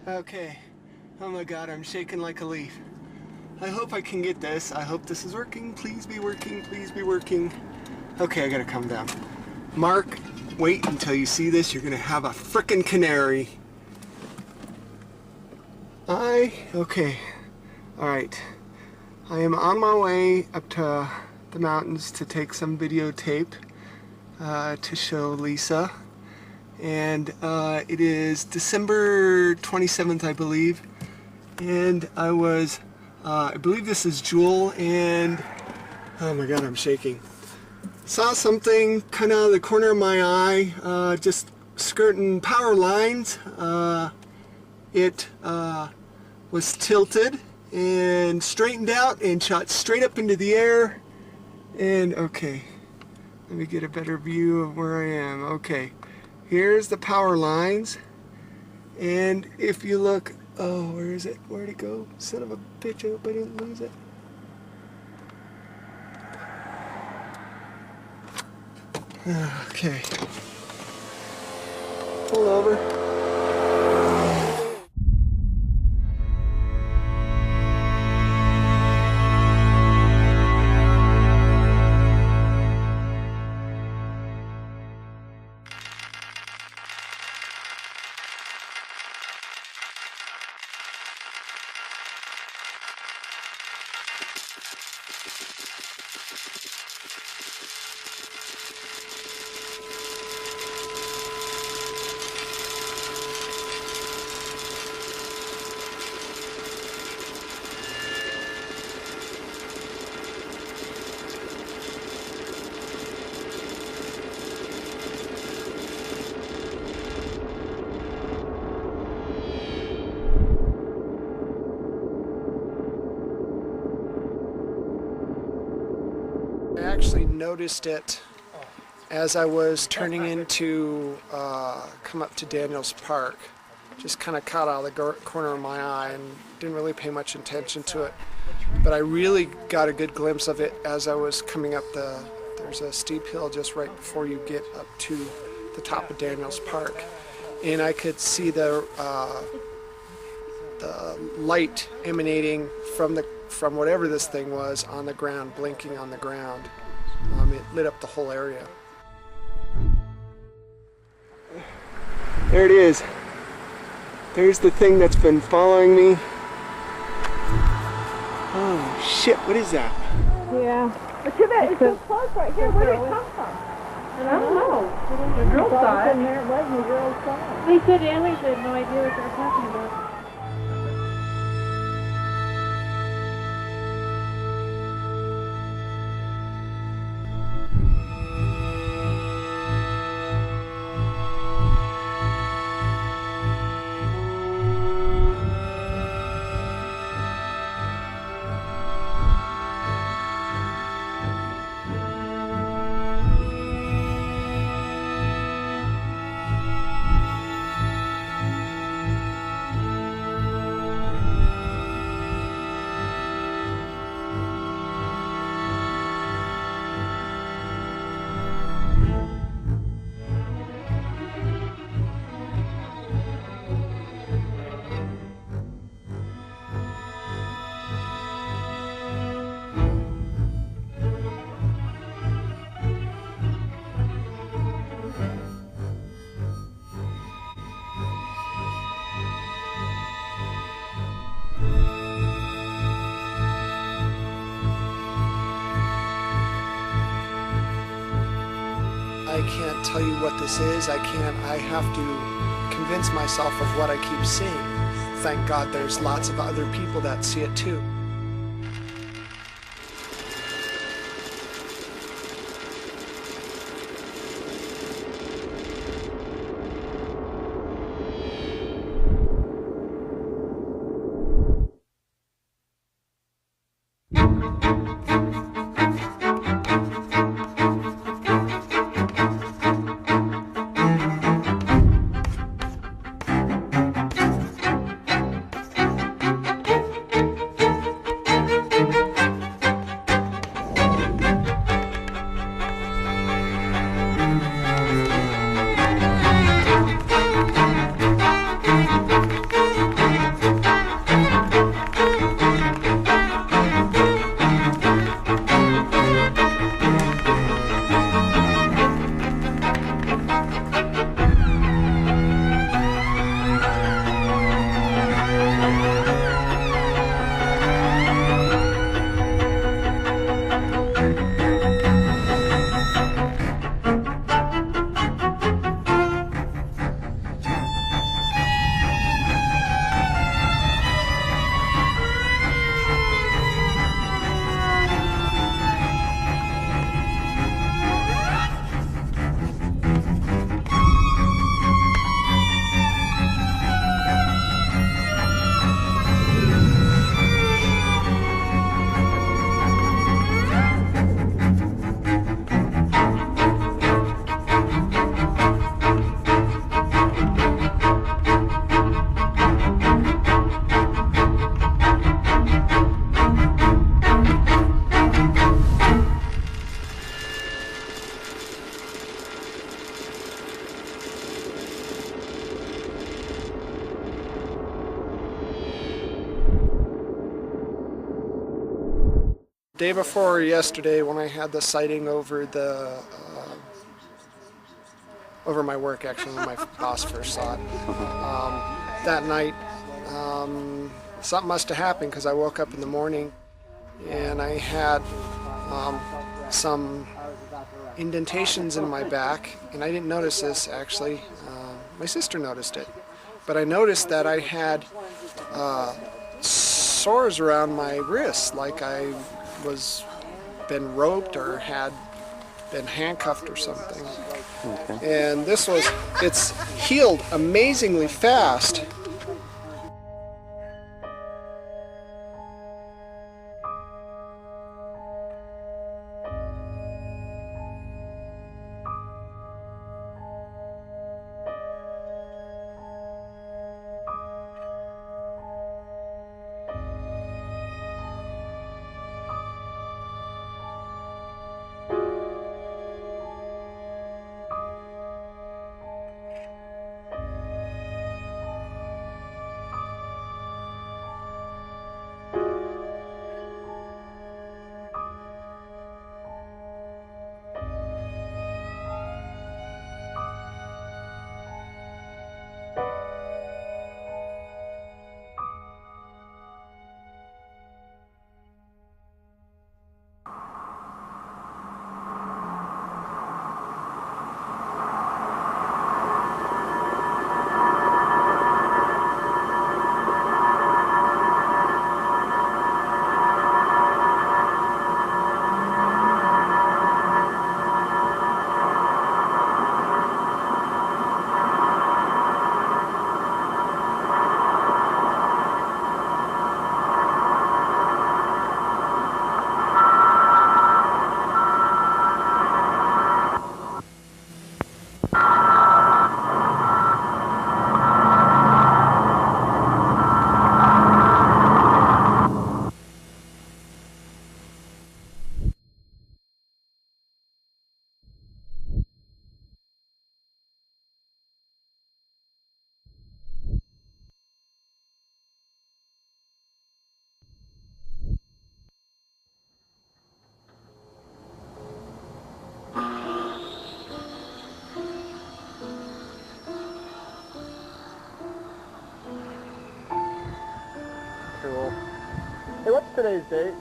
Okay. Oh my god, I'm shaking like a leaf. I hope I can get this. I hope this is working. Please be working. Please be working. Okay, I gotta calm down. Mark, wait until you see this. You're gonna have a frickin' canary. Okay. Alright. I am on my way up to the mountains to take some videotape to show Lisa. And it is December 27th, I believe. And I believe this is Jewel, and oh my god, I'm shaking. Saw something kind of out of the corner of my eye, just skirting power lines. It was tilted and straightened out and shot straight up into the air. And okay, let me get a better view of where I am. Okay, here's the power lines. And if you look, oh, where is it? Where'd it go? Son of a bitch, I hope I didn't lose it. Okay. Pull over. I actually noticed it as I was turning into come up to Daniels Park. Just kind of caught out of the corner of my eye and didn't really pay much attention to it. But I really got a good glimpse of it as I was coming up there's a steep hill just right before you get up to the top of Daniels Park. And I could see the light emanating from whatever this thing was on the ground, blinking on the ground. It lit up the whole area. There it is. There's the thing that's been following me. Oh shit, what is that? Yeah. But too bad, it's so close right here. Where did it come from? I don't know. The girls saw it. There it was, and the girls saw it. They said aliens had no idea what they were talking about. I can't tell you what this is. I have to convince myself of what I keep seeing. Thank God there's lots of other people that see it too. day before yesterday, when I had the sighting over over my work, actually, when my boss first saw it, that night, something must have happened because I woke up in the morning and I had some indentations in my back, and I didn't notice this actually. My sister noticed it, but I noticed that I had sores around my wrists, like I was been roped or had been handcuffed or something. Okay. And it's healed amazingly fast. Cool. Hey, what's today's date?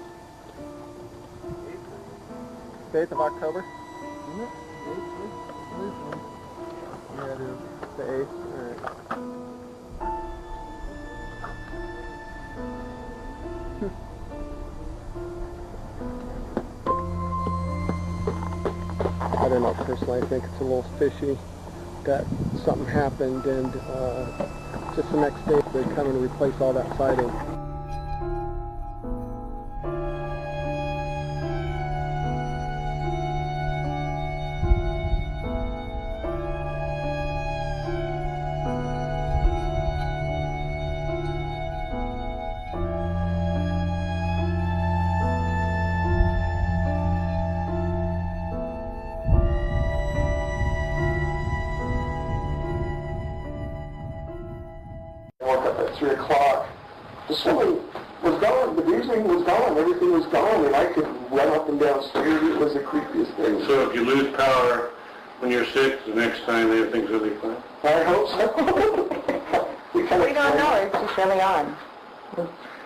8th of October? Isn't it? 8th? Yeah, it is. The 8th. Alright. I don't know, personally I think it's a little fishy that something happened and just the next day they come and replace all that siding. I woke up at 3 o'clock. The swimming was gone, the bruising was gone, everything was gone, and I could run up and down stairs. It was the creepiest thing. So if you lose power when you're sick, the next time everything's really fine? I hope so. We don't know, it's just early on.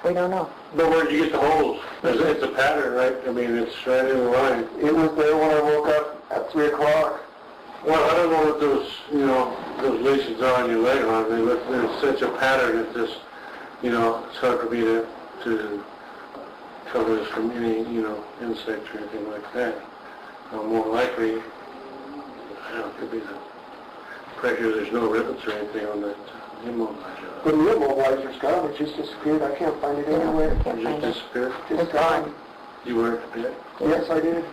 We don't know. But where did you get the holes? It's a pattern, right? I mean, it's right in the line. It was there when I woke up at 3 o'clock. Well, I don't know what those, those lesions are on your leg, aren't they? But there's such a pattern that this, it's hard for me to cover this from any, insects or anything like that. More likely, it could be the pressure. There's no rivets or anything on that immobilizer. The immobilizer's gone. It just disappeared. I can't find it anywhere. It just disappeared? It's gone. You were at bed? Yes, I did.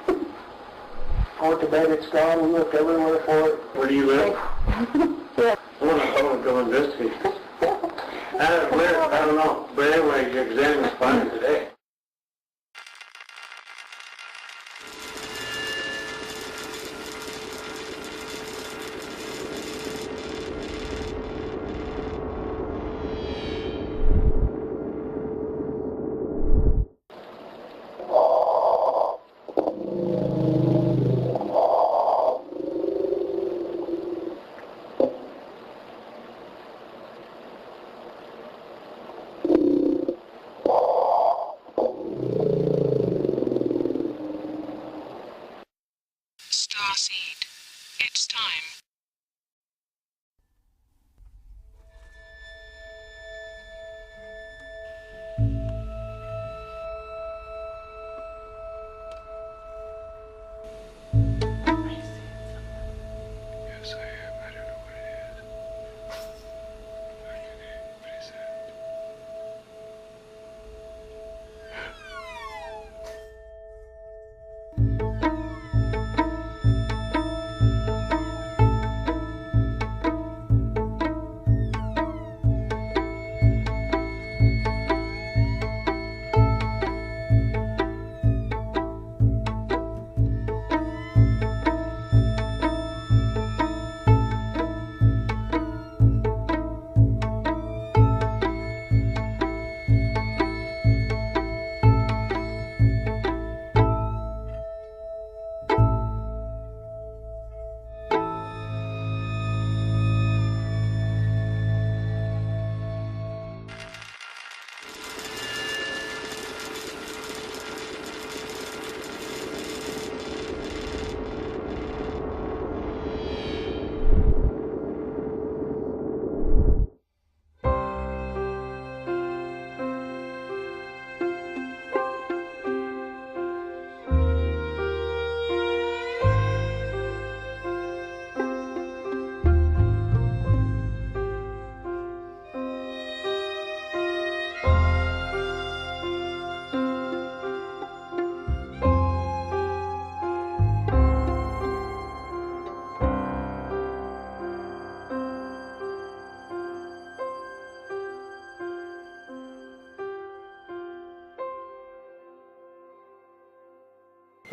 I went to bed, it's gone, we looked everywhere for it. Where do you live? Yeah. I want to go investigate. I don't know. But anyway, your exam is fine today.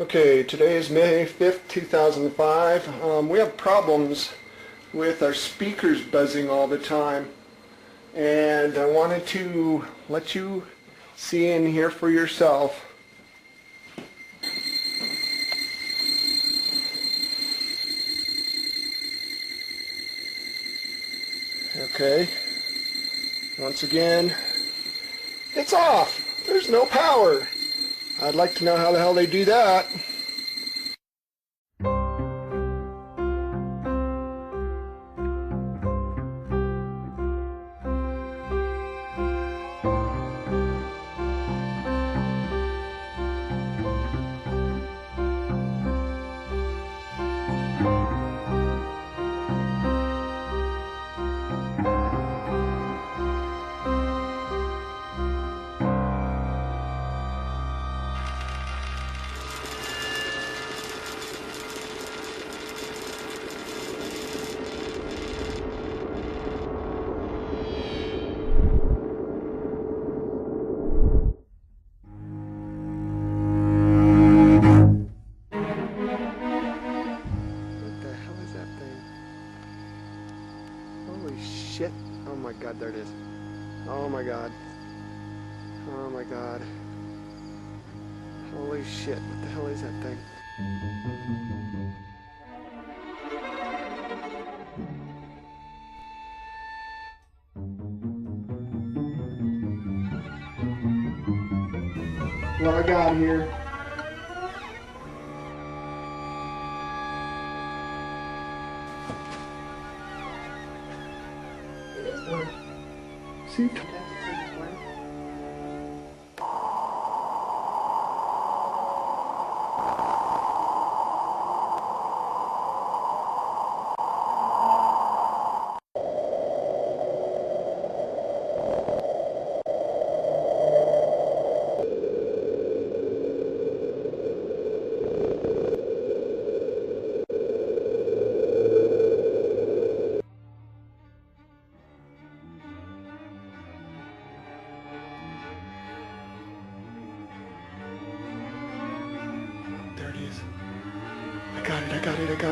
Okay, today is May 5th, 2005. We have problems with our speakers buzzing all the time, and I wanted to let you see and hear for yourself. Okay, once again, it's off. There's no power. I'd like to know how the hell they do that. Shit. Oh my god, there it is. Oh my god. Oh my god. Holy shit, what the hell is that thing? What I got here? See?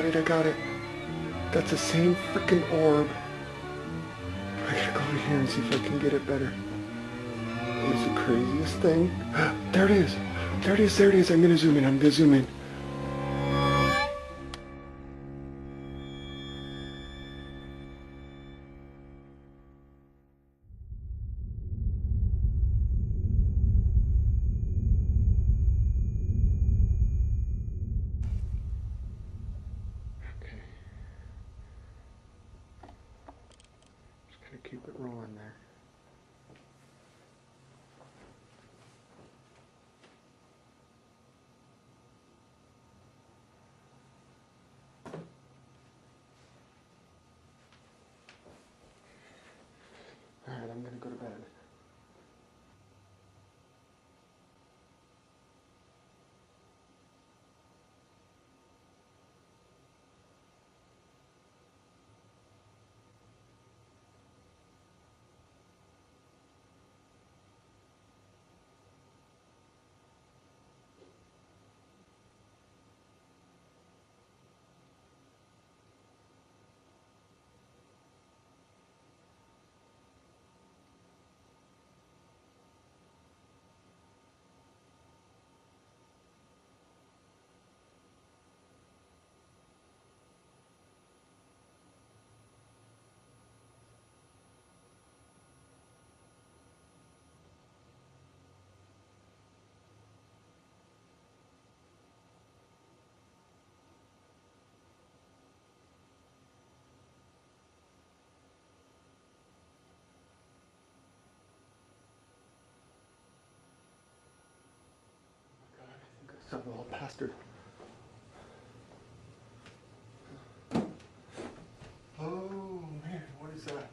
I got it. That's the same freaking orb. I gotta go over here and see if I can get it better. It's the craziest thing. There it is. There it is. There it is. I'm gonna zoom in. Keep it rolling there. Alright, I'm gonna go to bed. Son of a little bastard. Oh man, what is that?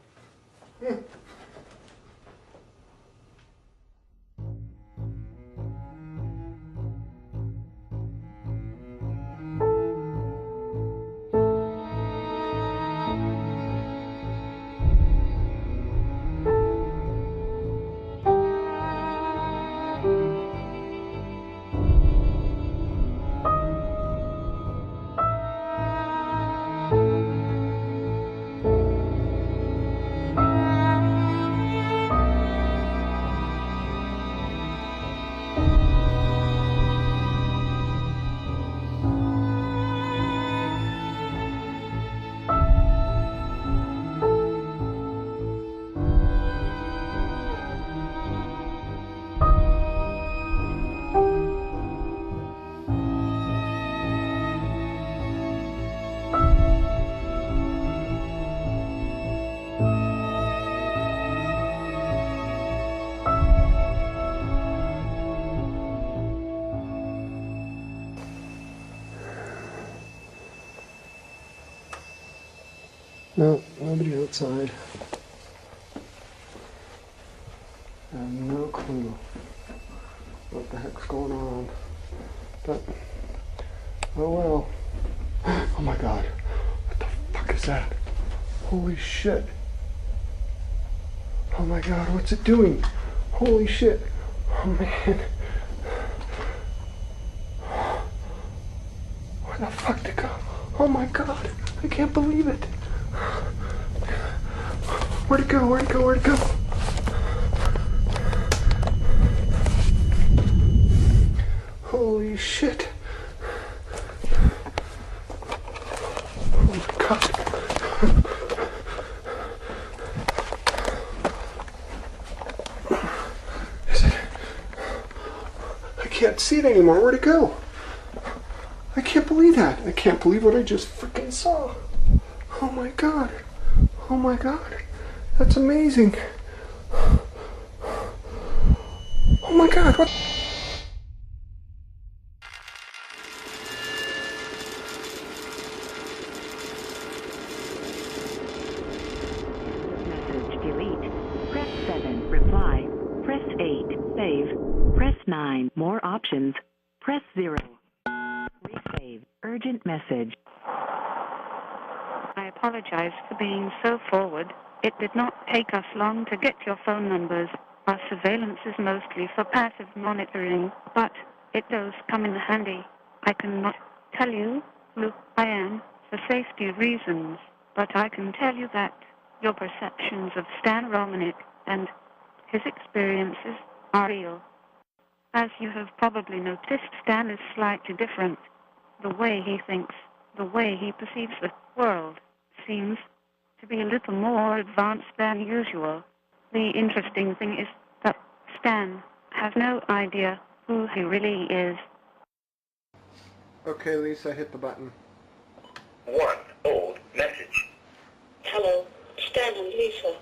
No, nobody outside. I have no clue what the heck's going on. But, oh well. Oh my god. What the fuck is that? Holy shit. Oh my god, what's it doing? Holy shit. Oh man. Where the fuck did it go? Oh my god. I can't believe it. Where'd it go? Where'd it go? Where'd it go? Holy shit. Oh my god. Is it? I can't see it anymore. Where'd it go? I can't believe that. I can't believe what I just freaking saw. Oh my god. Oh my god. That's amazing. Oh my god. What? Message delete. Press 7. Reply. Press 8. Save. Press 9. More options. Press 0. Resave. Urgent message. I apologize for being so forward. It did not take us long to get your phone numbers. Our surveillance is mostly for passive monitoring, but it does come in handy. I cannot tell you who I am for safety reasons, but I can tell you that your perceptions of Stan Romanek and his experiences are real. As you have probably noticed, Stan is slightly different. The way he thinks, the way he perceives the world, seems to be a little more advanced than usual. The interesting thing is that Stan has no idea who he really is. Okay, Lisa, hit the button. One old message. Hello, Stan and Lisa.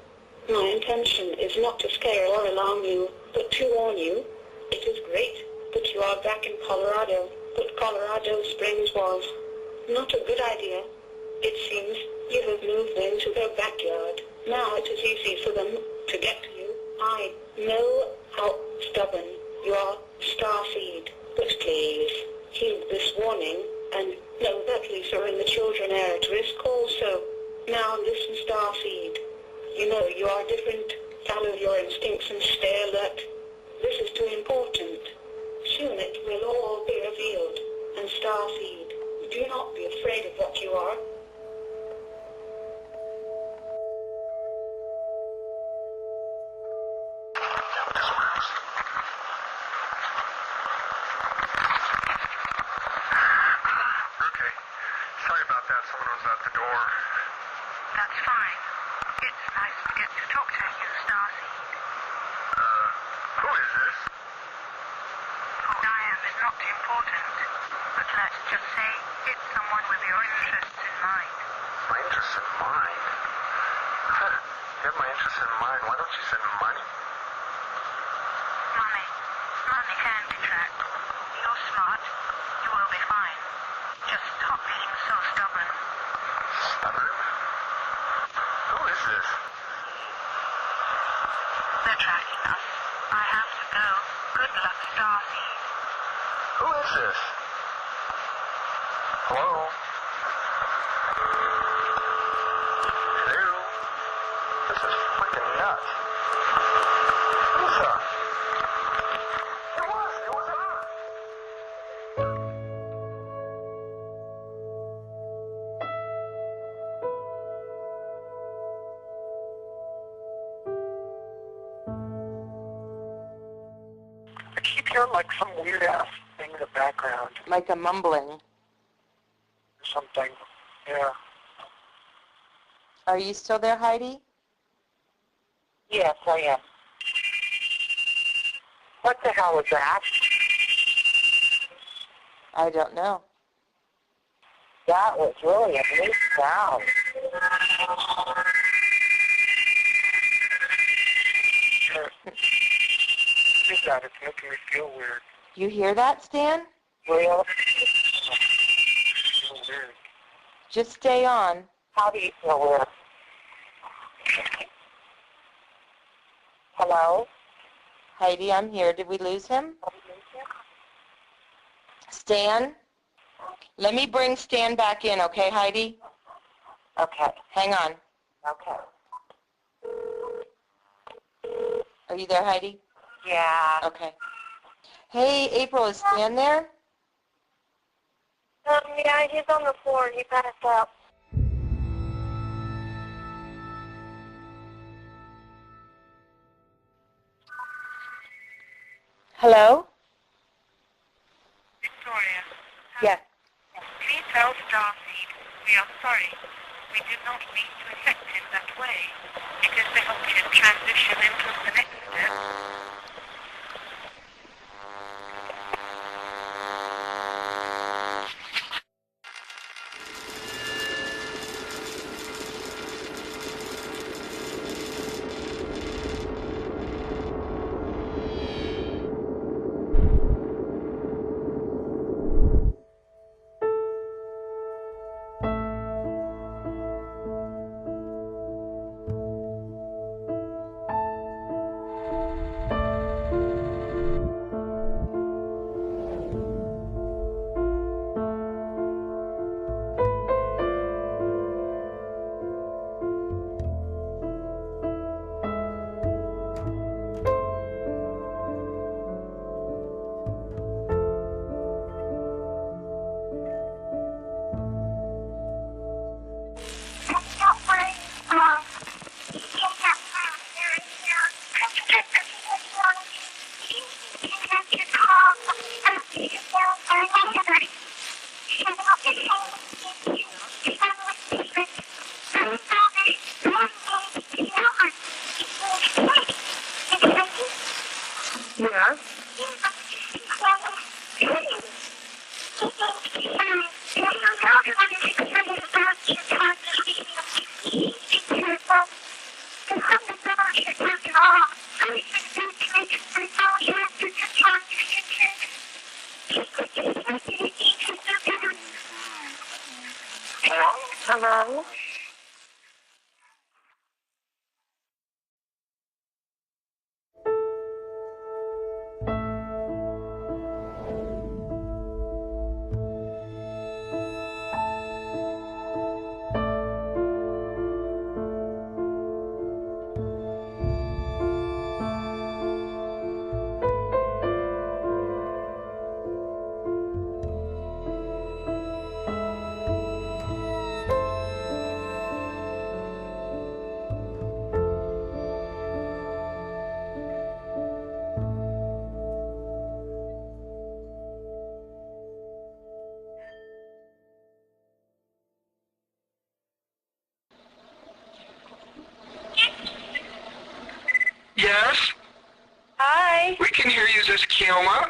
My intention is not to scare or alarm you, but to warn you. It is great that you are back in Colorado, but Colorado Springs was not a good idea. It seems you have moved into their backyard. Now it is easy for them to get to you. I know how stubborn you are, Starseed, but please heed this warning and know that Lisa and the children are at risk also. Now listen, Starseed. You know you are different. Follow your instincts and stay alert. This is too important. Soon it will all be revealed. And Starseed, do not be afraid of what you are. Okay. Sorry about that. Someone was at the door. That's fine. It's nice to get to talk to you, Starseed. Who is this? Who I am is not important, but let's just say it's someone with your interests in mind. My interest in mind? You have my interest in mind. Why don't you send money? Money. Money can be tracked. You're smart. You will be fine. Just stop being so stubborn. Stubborn? Who is this? They're tracking us. I have to go. Good luck, Starseed. Who is this? Hello? Hello? This is freaking nuts. Lisa! It was her! I keep hearing like some weird ass thing in the background. Like a mumbling. Or something. Yeah. Are you still there, Heidi? Yes, I am. What the hell was that? I don't know. That was really a neat sound. That it's making me feel weird. You hear that, Stan? Real? Feel weird. Just stay on. How do you feel weird? Hello? Heidi, I'm here. Did we lose him? Stan? Let me bring Stan back in, okay, Heidi? Okay. Hang on. Okay. Are you there, Heidi? Yeah. Okay. Hey, April, is Stan there? Yeah, he's on the floor. He passed out. Hello? Victoria. Yes. Please tell Starseed we are sorry. We did not mean to affect him that way. It is to help him transition into the next step. Hello? Yes? Hi. We can hear you. Is this Kioma?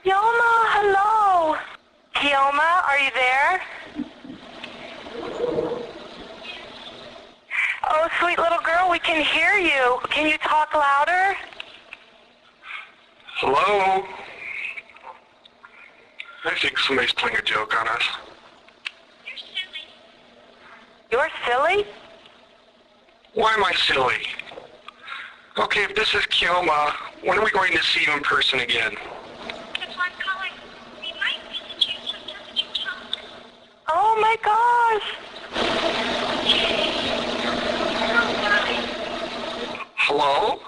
Yoma, hello. Kioma, are you there? Oh, sweet little girl, we can hear you. Can you talk louder? Hello? I think somebody's playing a joke on us. You're silly? Why am I silly? Okay, if this is Kioma, when are we going to see you in person again? Oh my gosh. Hello?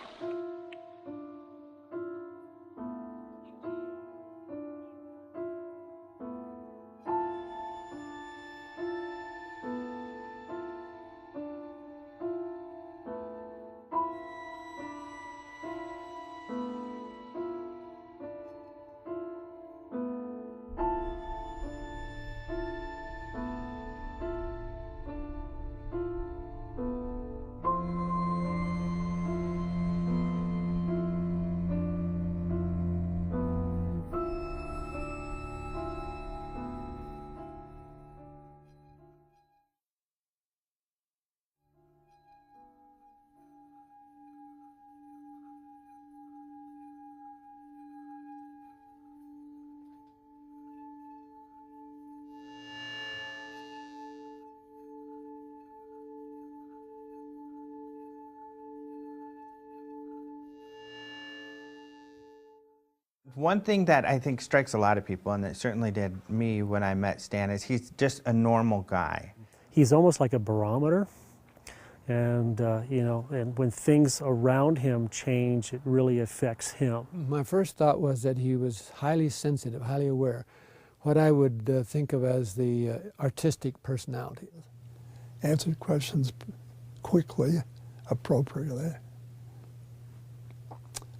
One thing that I think strikes a lot of people, and it certainly did me when I met Stan, is he's just a normal guy. He's almost like a barometer, and you know, and when things around him change, it really affects him. My first thought was that he was highly sensitive, highly aware, what I would think of as the artistic personality. Answered questions quickly, appropriately.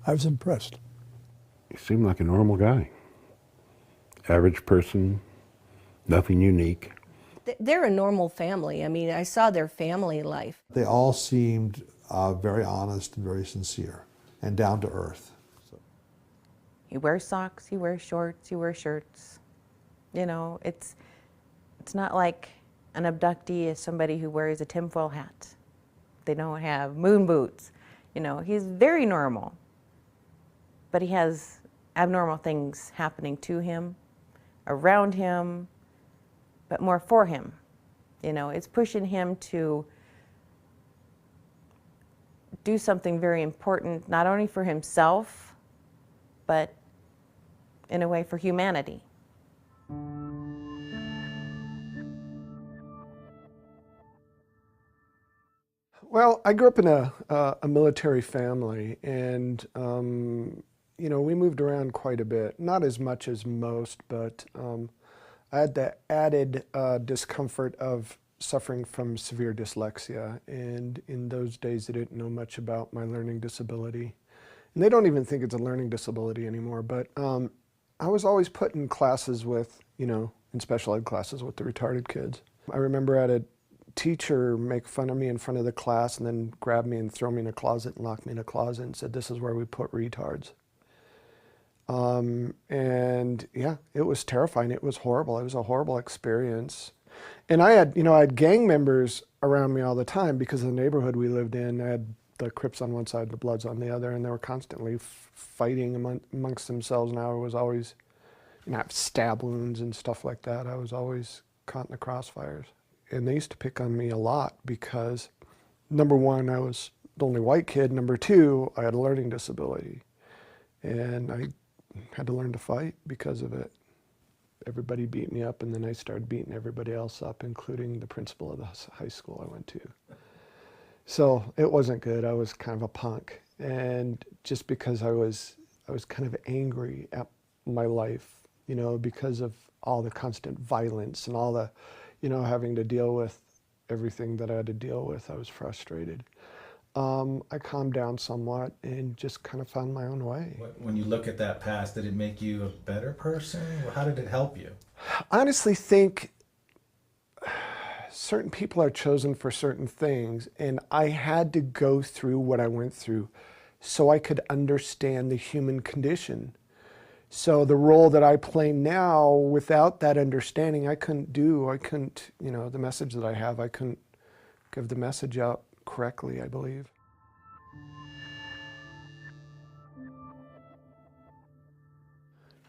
I was impressed. He seemed like a normal guy. Average person, nothing unique. They're a normal family. I mean, I saw their family life. They all seemed very honest and very sincere and down to earth. So. He wears socks, he wears shorts, he wears shirts. You know, it's not like an abductee is somebody who wears a tinfoil hat. They don't have moon boots. You know, he's very normal. But he has abnormal things happening to him, around him, but more for him. You know, it's pushing him to do something very important, not only for himself, but in a way for humanity. Well, I grew up in a military family, and you know, we moved around quite a bit. Not as much as most, but I had the added discomfort of suffering from severe dyslexia, and in those days they didn't know much about my learning disability. And they don't even think it's a learning disability anymore, but I was always put in classes with, you know, in special ed classes with the retarded kids. I remember I had a teacher make fun of me in front of the class and then grab me and throw me in a closet and lock me in a closet and said, "This is where we put retards." And yeah, it was terrifying. It was horrible. It was a horrible experience. And I had, you know, I had gang members around me all the time because of the neighborhood we lived in. I had the Crips on one side, the Bloods on the other, and they were constantly fighting amongst themselves. And I was always, you know, I have stab wounds and stuff like that. I was always caught in the crossfires. And they used to pick on me a lot because, number one, I was the only white kid. Number two, I had a learning disability. And I had to learn to fight because of it. Everybody beat me up, and then I started beating everybody else up, including the principal of the high school I went to. So it wasn't good. I was kind of a punk. And just because I was kind of angry at my life, you know, because of all the constant violence and all the, you know, having to deal with everything that I had to deal with, I was frustrated. I calmed down somewhat and just kind of found my own way. When you look at that past, did it make you a better person? How did it help you? I honestly think certain people are chosen for certain things, and I had to go through what I went through so I could understand the human condition. So the role that I play now, without that understanding, I couldn't, you know, the message that I have, I couldn't give the message out correctly, I believe.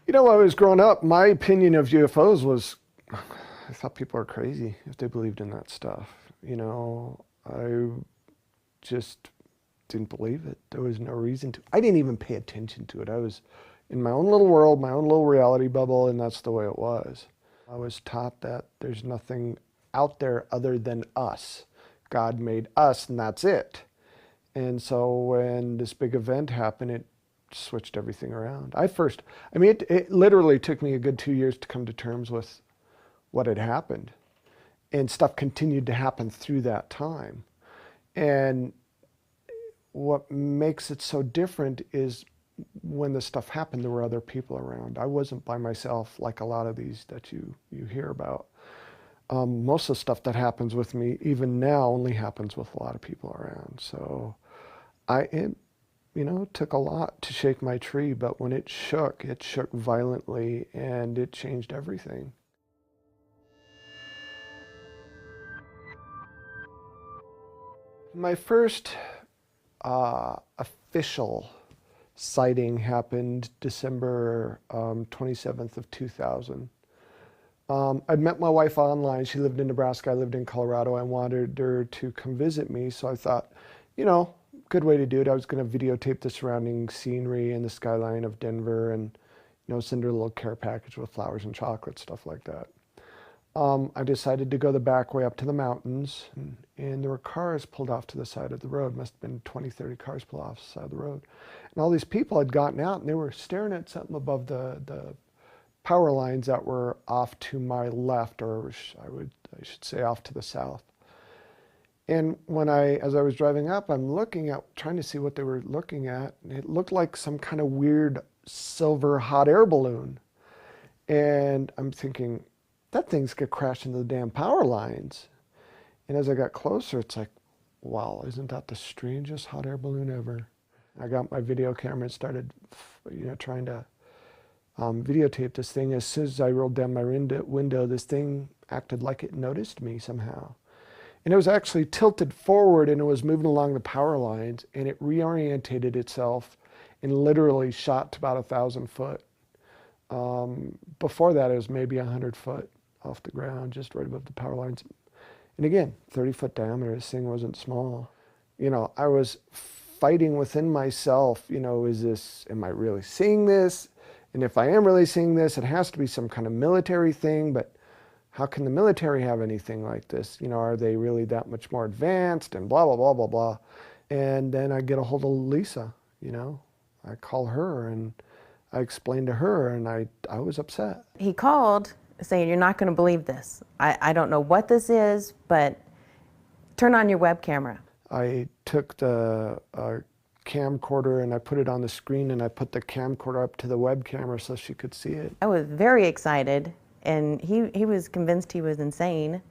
You know, when I was growing up, my opinion of UFOs was, I thought people were crazy if they believed in that stuff. You know, I just didn't believe it. There was no reason to. I didn't even pay attention to it. I was in my own little world, my own little reality bubble, and that's the way it was. I was taught that there's nothing out there other than us. God made us, and that's it. And so when this big event happened, it switched everything around. I mean, it literally took me a good 2 years to come to terms with what had happened. And stuff continued to happen through that time. And what makes it so different is when this stuff happened, there were other people around. I wasn't by myself like a lot of these that you hear about. Most of the stuff that happens with me, even now, only happens with a lot of people around. So it took a lot to shake my tree, but when it shook violently, and it changed everything. My first official sighting happened December 27th of 2000. I'd met my wife online. She lived in Nebraska. I lived in Colorado. I wanted her to come visit me, so I thought, you know, good way to do it. I was going to videotape the surrounding scenery and the skyline of Denver and send her a little care package with flowers and chocolate, stuff like that. I decided to go the back way up to the mountains, and there were cars pulled off to the side of the road. Must have been 20, 30 cars pulled off the side of the road. And all these people had gotten out, and they were staring at something above the power lines that were off to my left, or I should say off to the south. And as I was driving up, I'm looking at, trying to see what they were looking at, and it looked like some kind of weird silver hot air balloon. And I'm thinking, that thing's gonna crash into the damn power lines. And as I got closer, it's like, wow, isn't that the strangest hot air balloon ever? I got my video camera and started, trying to videotape this thing. As soon as I rolled down my window, this thing acted like it noticed me somehow. And it was actually tilted forward, and it was moving along the power lines, and it reorientated itself and literally shot to about 1,000 foot. Before that, it was maybe 100 foot off the ground, just right above the power lines. And again, 30-foot diameter, this thing wasn't small. I was fighting within myself, am I really seeing this? And if I am really seeing this, it has to be some kind of military thing, but how can the military have anything like this? Are they really that much more advanced, and blah, blah, blah, blah, blah. And then I get a hold of Lisa, I call her and I explained to her, and I was upset. He called saying, you're not going to believe this. I don't know what this is, but turn on your web camera. I took the camcorder and I put it on the screen, and I put the camcorder up to the web camera so she could see it. I was very excited, and he was convinced he was insane.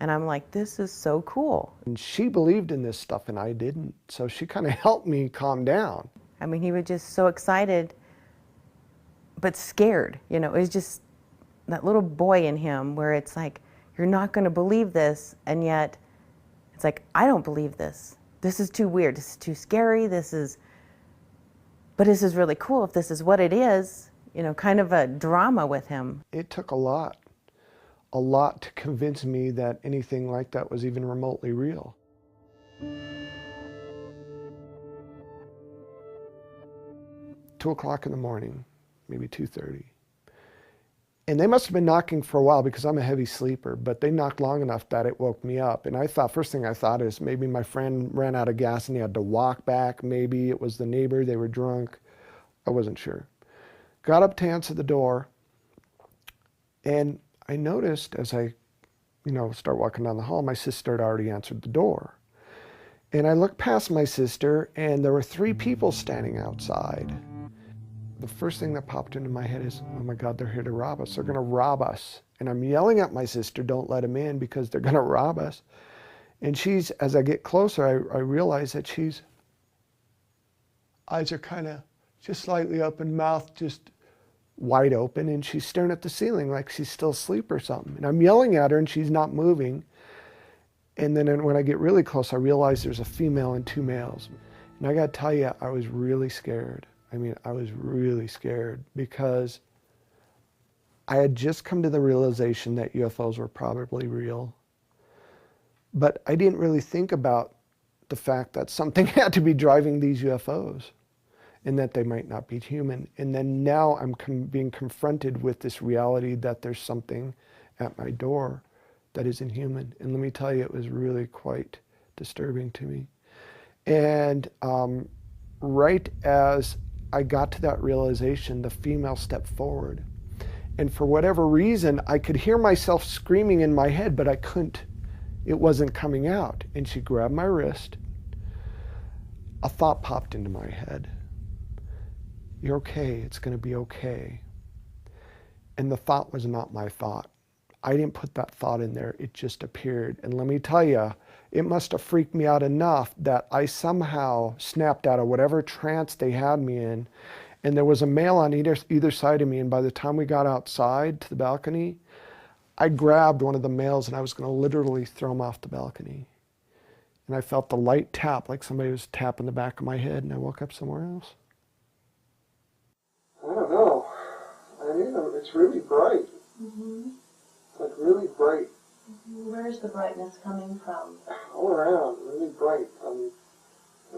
And I'm like, this is so cool. And she believed in this stuff and I didn't. So she kind of helped me calm down. I mean, he was just so excited, but scared. It was just that little boy in him where it's like, you're not going to believe this. And yet it's like, I don't believe this. This is too weird. This is too scary. But this is really cool if this is what it is, kind of a drama with him. It took a lot to convince me that anything like that was even remotely real. 2 o'clock in the morning, maybe 2:30. And they must have been knocking for a while because I'm a heavy sleeper, but they knocked long enough that it woke me up. And first thing I thought is maybe my friend ran out of gas and he had to walk back. Maybe it was the neighbor, they were drunk. I wasn't sure. Got up to answer the door, and I noticed as I, start walking down the hall, my sister had already answered the door. And I looked past my sister, and there were 3 people standing outside. The first thing that popped into my head is, oh my God, they're here to rob us. They're going to rob us. And I'm yelling at my sister, don't let them in because they're going to rob us. And as I get closer, I realize that eyes are kind of just slightly open, mouth just wide open, and she's staring at the ceiling like she's still asleep or something. And I'm yelling at her, and she's not moving. And then when I get really close, I realize there's a female and 2 males. And I got to tell you, I was really scared. I was really scared because I had just come to the realization that UFOs were probably real. But I didn't really think about the fact that something had to be driving these UFOs and that they might not be human. And then now I'm being confronted with this reality that there's something at my door that isn't human. And let me tell you, it was really quite disturbing to me. And right as I got to that realization, the female stepped forward. And for whatever reason, I could hear myself screaming in my head, but I couldn't. It wasn't coming out. And she grabbed my wrist. A thought popped into my head. You're okay. It's going to be okay. And the thought was not my thought. I didn't put that thought in there. It just appeared. And let me tell you, it must have freaked me out enough that I somehow snapped out of whatever trance they had me in. And there was a male on either side of me. And by the time we got outside to the balcony, I grabbed one of the males and I was going to literally throw him off the balcony. And I felt the light tap, like somebody was tapping the back of my head, and I woke up somewhere else. I don't know. It's really bright. Mm-hmm. It's like really bright. Where's the brightness coming from? All around, really bright. I'm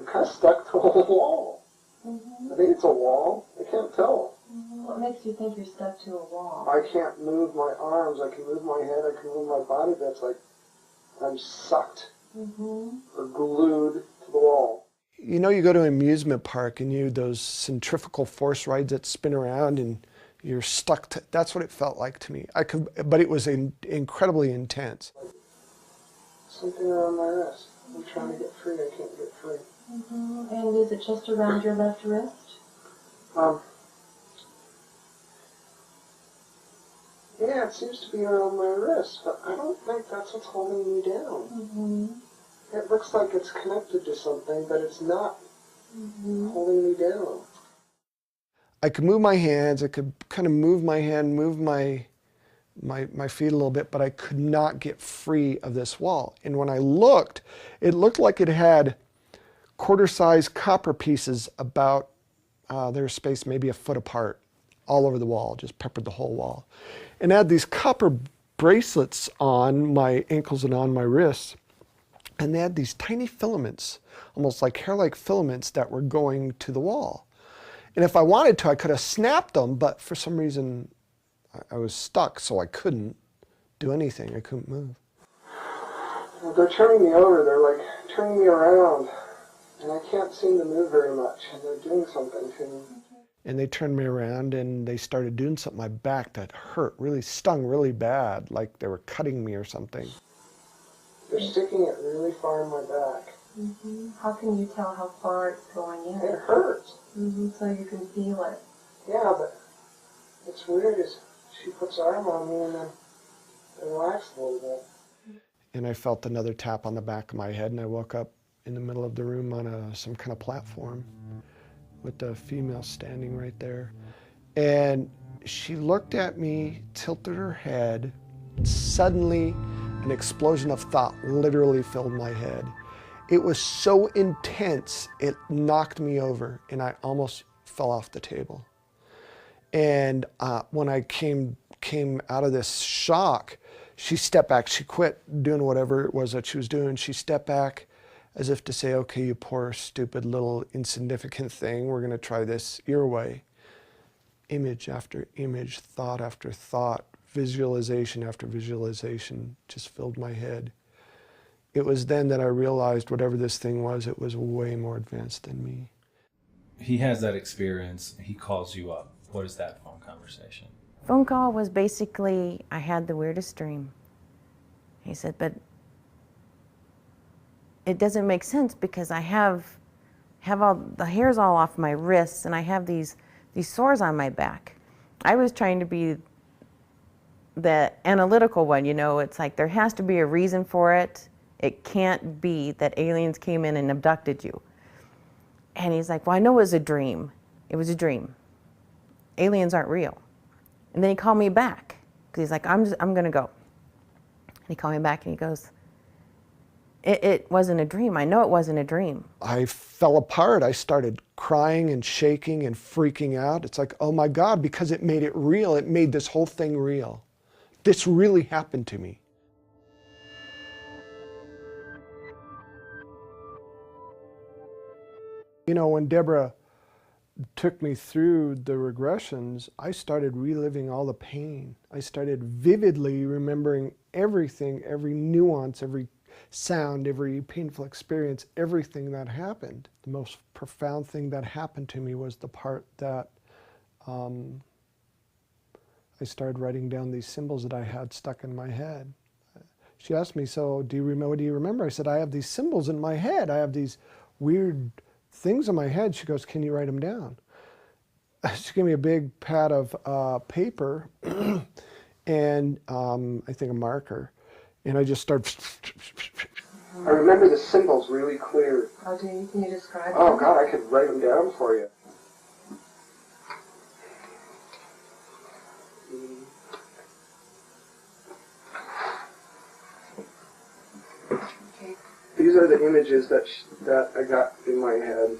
kind of stuck to a wall. Mm-hmm. I think it's a wall. I can't tell. What makes you think you're stuck to a wall? I can't move my arms. I can move my head. I can move my body. But it's like I'm sucked or glued to the wall. You know, you go to an amusement park and those centrifugal force rides that spin around and you're stuck to, that's what it felt like to me. But it was incredibly intense. Something around my wrist. I'm trying to get free. I can't get free. And is it just around your left wrist? Yeah, it seems to be around my wrist, but I don't think that's what's holding me down. It looks like it's connected to something, but it's not holding me down. I could move my hands, I could kind of move my hand, move my feet a little bit, but I could not get free of this wall. And when I looked, it looked like it had quarter-sized copper pieces about their space, maybe a foot apart, all over the wall, just peppered the whole wall. And I had these copper bracelets on my ankles and on my wrists. And they had these tiny filaments, almost like hair-like filaments that were going to the wall. And if I wanted to, I could have snapped them, but for some reason, I was stuck, so I couldn't do anything. I couldn't move. Well, they're turning me over. They're like turning me around, and I can't seem to move very much. And they're doing something to me. And they turned me around, and they started doing something to my back that hurt, really stung really bad, like they were cutting me or something. They're sticking it really far in my back. How can you tell how far it's going in? It hurts. So you can feel it. Yeah, but it's weird. She puts her arm on me and then it relaxed a little bit. And I felt another tap on the back of my head, and I woke up in the middle of the room on some kind of platform with the female standing right there. And she looked at me, tilted her head. Suddenly, an explosion of thought literally filled my head. It was so intense, it knocked me over, and I almost fell off the table. And when I came out of this shock, she stepped back. She quit doing whatever it was that she was doing. She stepped back as if to say, okay, you poor, stupid, little, insignificant thing, we're going to try this your way. Image after image, thought after thought, visualization after visualization just filled my head. It was then that I realized whatever this thing was, it was way more advanced than me. He has that experience. He calls you up. What is that phone conversation? Phone call was basically, I had the weirdest dream. He said, but it doesn't make sense because I have all the hairs all off my wrists and I have these sores on my back. I was trying to be the analytical one, you know, it's like there has to be a reason for it. It can't be that aliens came in and abducted you. And he's like, well, I know it was a dream. It was a dream. Aliens aren't real. And then he called me back because he's like, I'm going to go. And he called me back and he goes, it wasn't a dream. I know it wasn't a dream. I fell apart. I started crying and shaking and freaking out. It's like, oh my God, because it made it real. It made this whole thing real. This really happened to me. You know, when Deborah took me through the regressions, I started reliving all the pain. I started vividly remembering everything, every nuance, every sound, every painful experience, everything that happened. The most profound thing that happened to me was the part that I started writing down these symbols that I had stuck in my head. She asked me, so what do you remember? I said, I have these symbols in my head. I have these weird things in my head. She goes, can you write them down? She gave me a big pad of paper and I think a marker. And I just started. I remember the symbols really clear. Oh, do you? Can you describe them? Oh God, I could write them down for you. Okay. These are the images that I got in my head.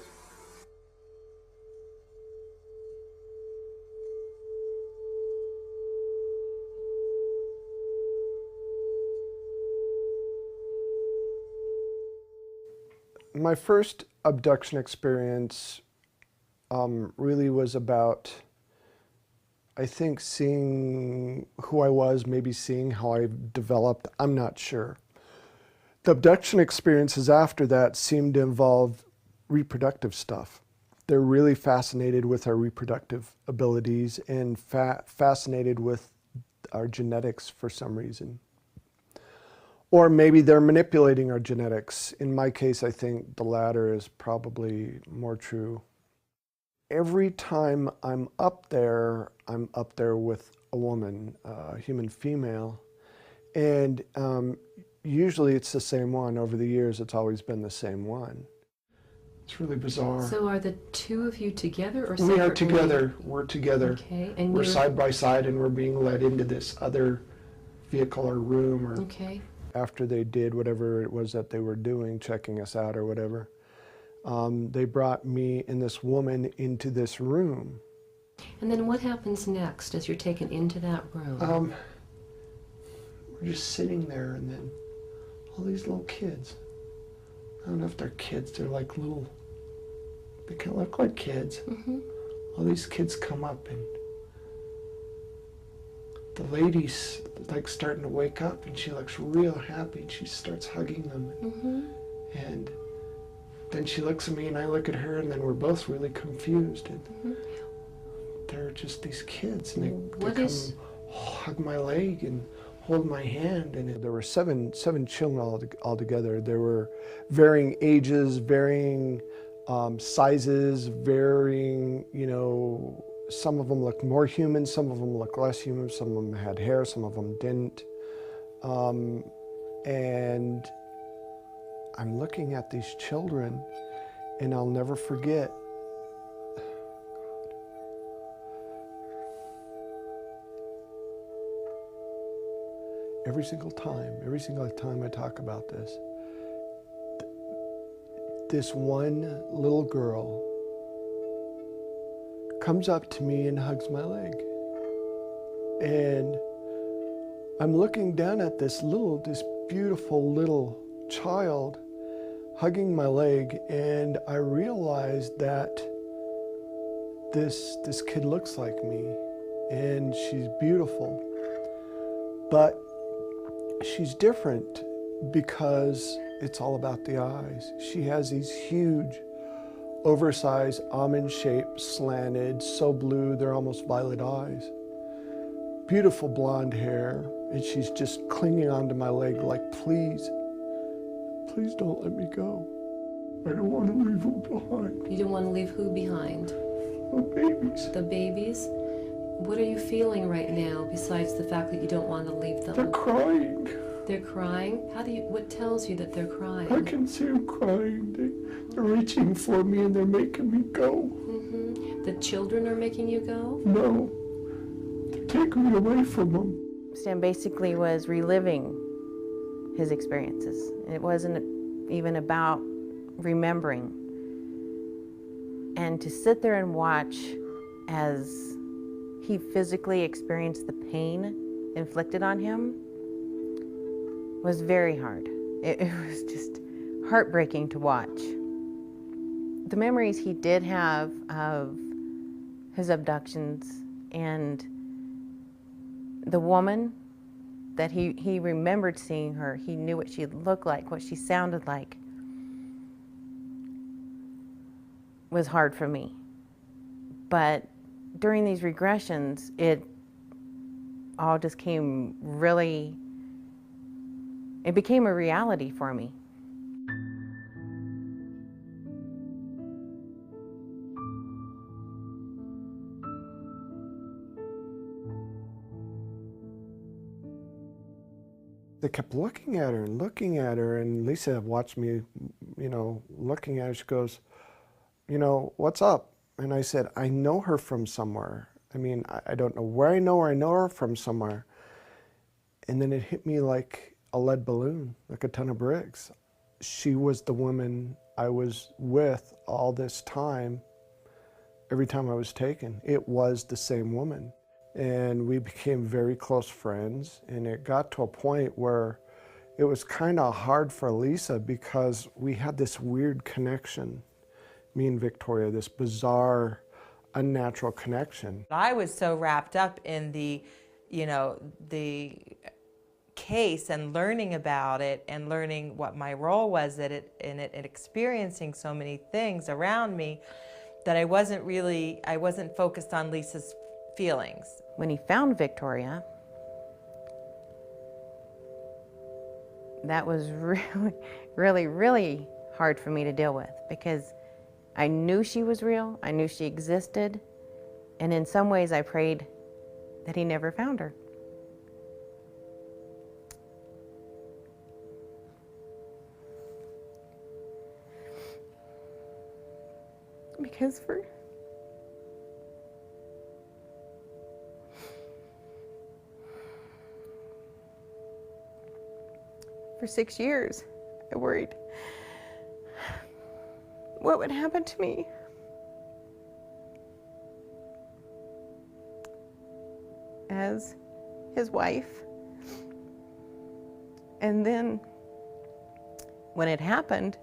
My first abduction experience really was about I think seeing who I was, maybe seeing how I developed, I'm not sure. The abduction experiences after that seemed to involve reproductive stuff. They're really fascinated with our reproductive abilities and fascinated with our genetics for some reason. Or maybe they're manipulating our genetics. In my case, I think the latter is probably more true. Every time I'm up there with a woman, a human female, and usually it's the same one. Over the years, it's always been the same one. It's really bizarre. So are the two of you together or We are separately? together. We're together. Okay. And we're side by side, and we're being led into this other vehicle or room. Or okay. After they did whatever it was that they were doing, checking us out or whatever, they brought me and this woman into this room. And then what happens next as you're taken into that room? We're just sitting there, and then all these little kids. I don't know if they're kids. They're like little, they kind of look like kids. Mm-hmm. All these kids come up, and the lady's like starting to wake up, and she looks real happy, and she starts hugging them. Mm-hmm. And then she looks at me, and I look at her, and then we're both really confused. And they're just these kids, and they come hug my leg and hold my hand. And there were seven children altogether. There were varying ages, varying sizes, varying, you know, some of them looked more human, some of them looked less human, some of them had hair, some of them didn't. And I'm looking at these children, and I'll never forget, every single time I talk about this, this one little girl comes up to me and hugs my leg. And I'm looking down at this beautiful little child hugging my leg, and I realized that this kid looks like me, and she's beautiful. But she's different because it's all about the eyes. She has these huge, oversized, almond-shaped, slanted, so blue they're almost violet eyes. Beautiful blonde hair, and she's just clinging onto my leg like, please, please don't let me go. I don't want to leave them behind. You don't want to leave who behind? The babies. The babies? What are you feeling right now besides the fact that you don't want to leave them? They're crying. They're crying? What tells you that they're crying? I can see them crying. They're reaching for me, and they're making me go. Mm-hmm. The children are making you go? No. They're taking me away from them. Stan basically was reliving his experiences. It wasn't even about remembering. And to sit there and watch as he physically experienced the pain inflicted on him was very hard. It was just heartbreaking to watch. The memories he did have of his abductions and the woman that he remembered seeing her, he knew what she looked like, what she sounded like, was hard for me. But during these regressions, it all just came really, it became a reality for me. They kept looking at her, and Lisa watched me, you know, looking at her. She goes, you know, what's up? And I said, I know her from somewhere. I mean, I don't know where I know her. I know her from somewhere. And then it hit me like a lead balloon, like a ton of bricks. She was the woman I was with all this time, every time I was taken. It was the same woman. And we became very close friends. And it got to a point where it was kind of hard for Lisa because we had this weird connection, me and Victoria, this bizarre, unnatural connection. I was so wrapped up in the, you know, the case and learning about it and learning what my role was in it and experiencing so many things around me that I wasn't focused on Lisa's feelings. When he found Victoria, that was really hard for me to deal with, because I knew she was real, I knew she existed, and in some ways I prayed that he never found her. Because for 6 years, I worried what would happen to me. As his wife. And then when it happened,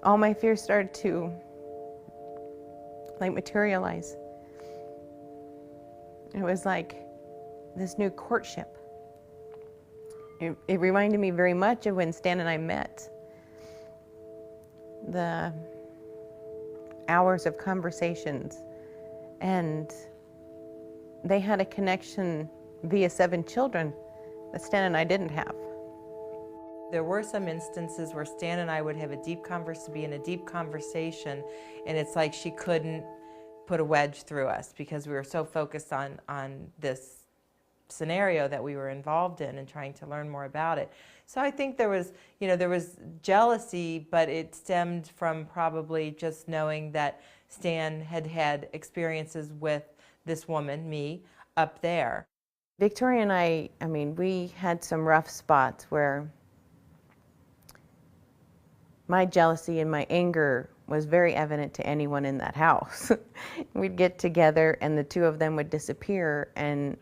all my fears started to materialize. It was like this new courtship. It reminded me very much of when Stan and I met. The hours of conversations, and they had a connection via 7 children that Stan and I didn't have. There were some instances where Stan and I would have be in a deep conversation, and it's like she couldn't put a wedge through us because we were so focused on this scenario that we were involved in and trying to learn more about it. So I think there was jealousy, but it stemmed from probably just knowing that Stan had had experiences with this woman, me, up there. Victoria and I mean, we had some rough spots where my jealousy and my anger was very evident to anyone in that house. We'd get together and the two of them would disappear and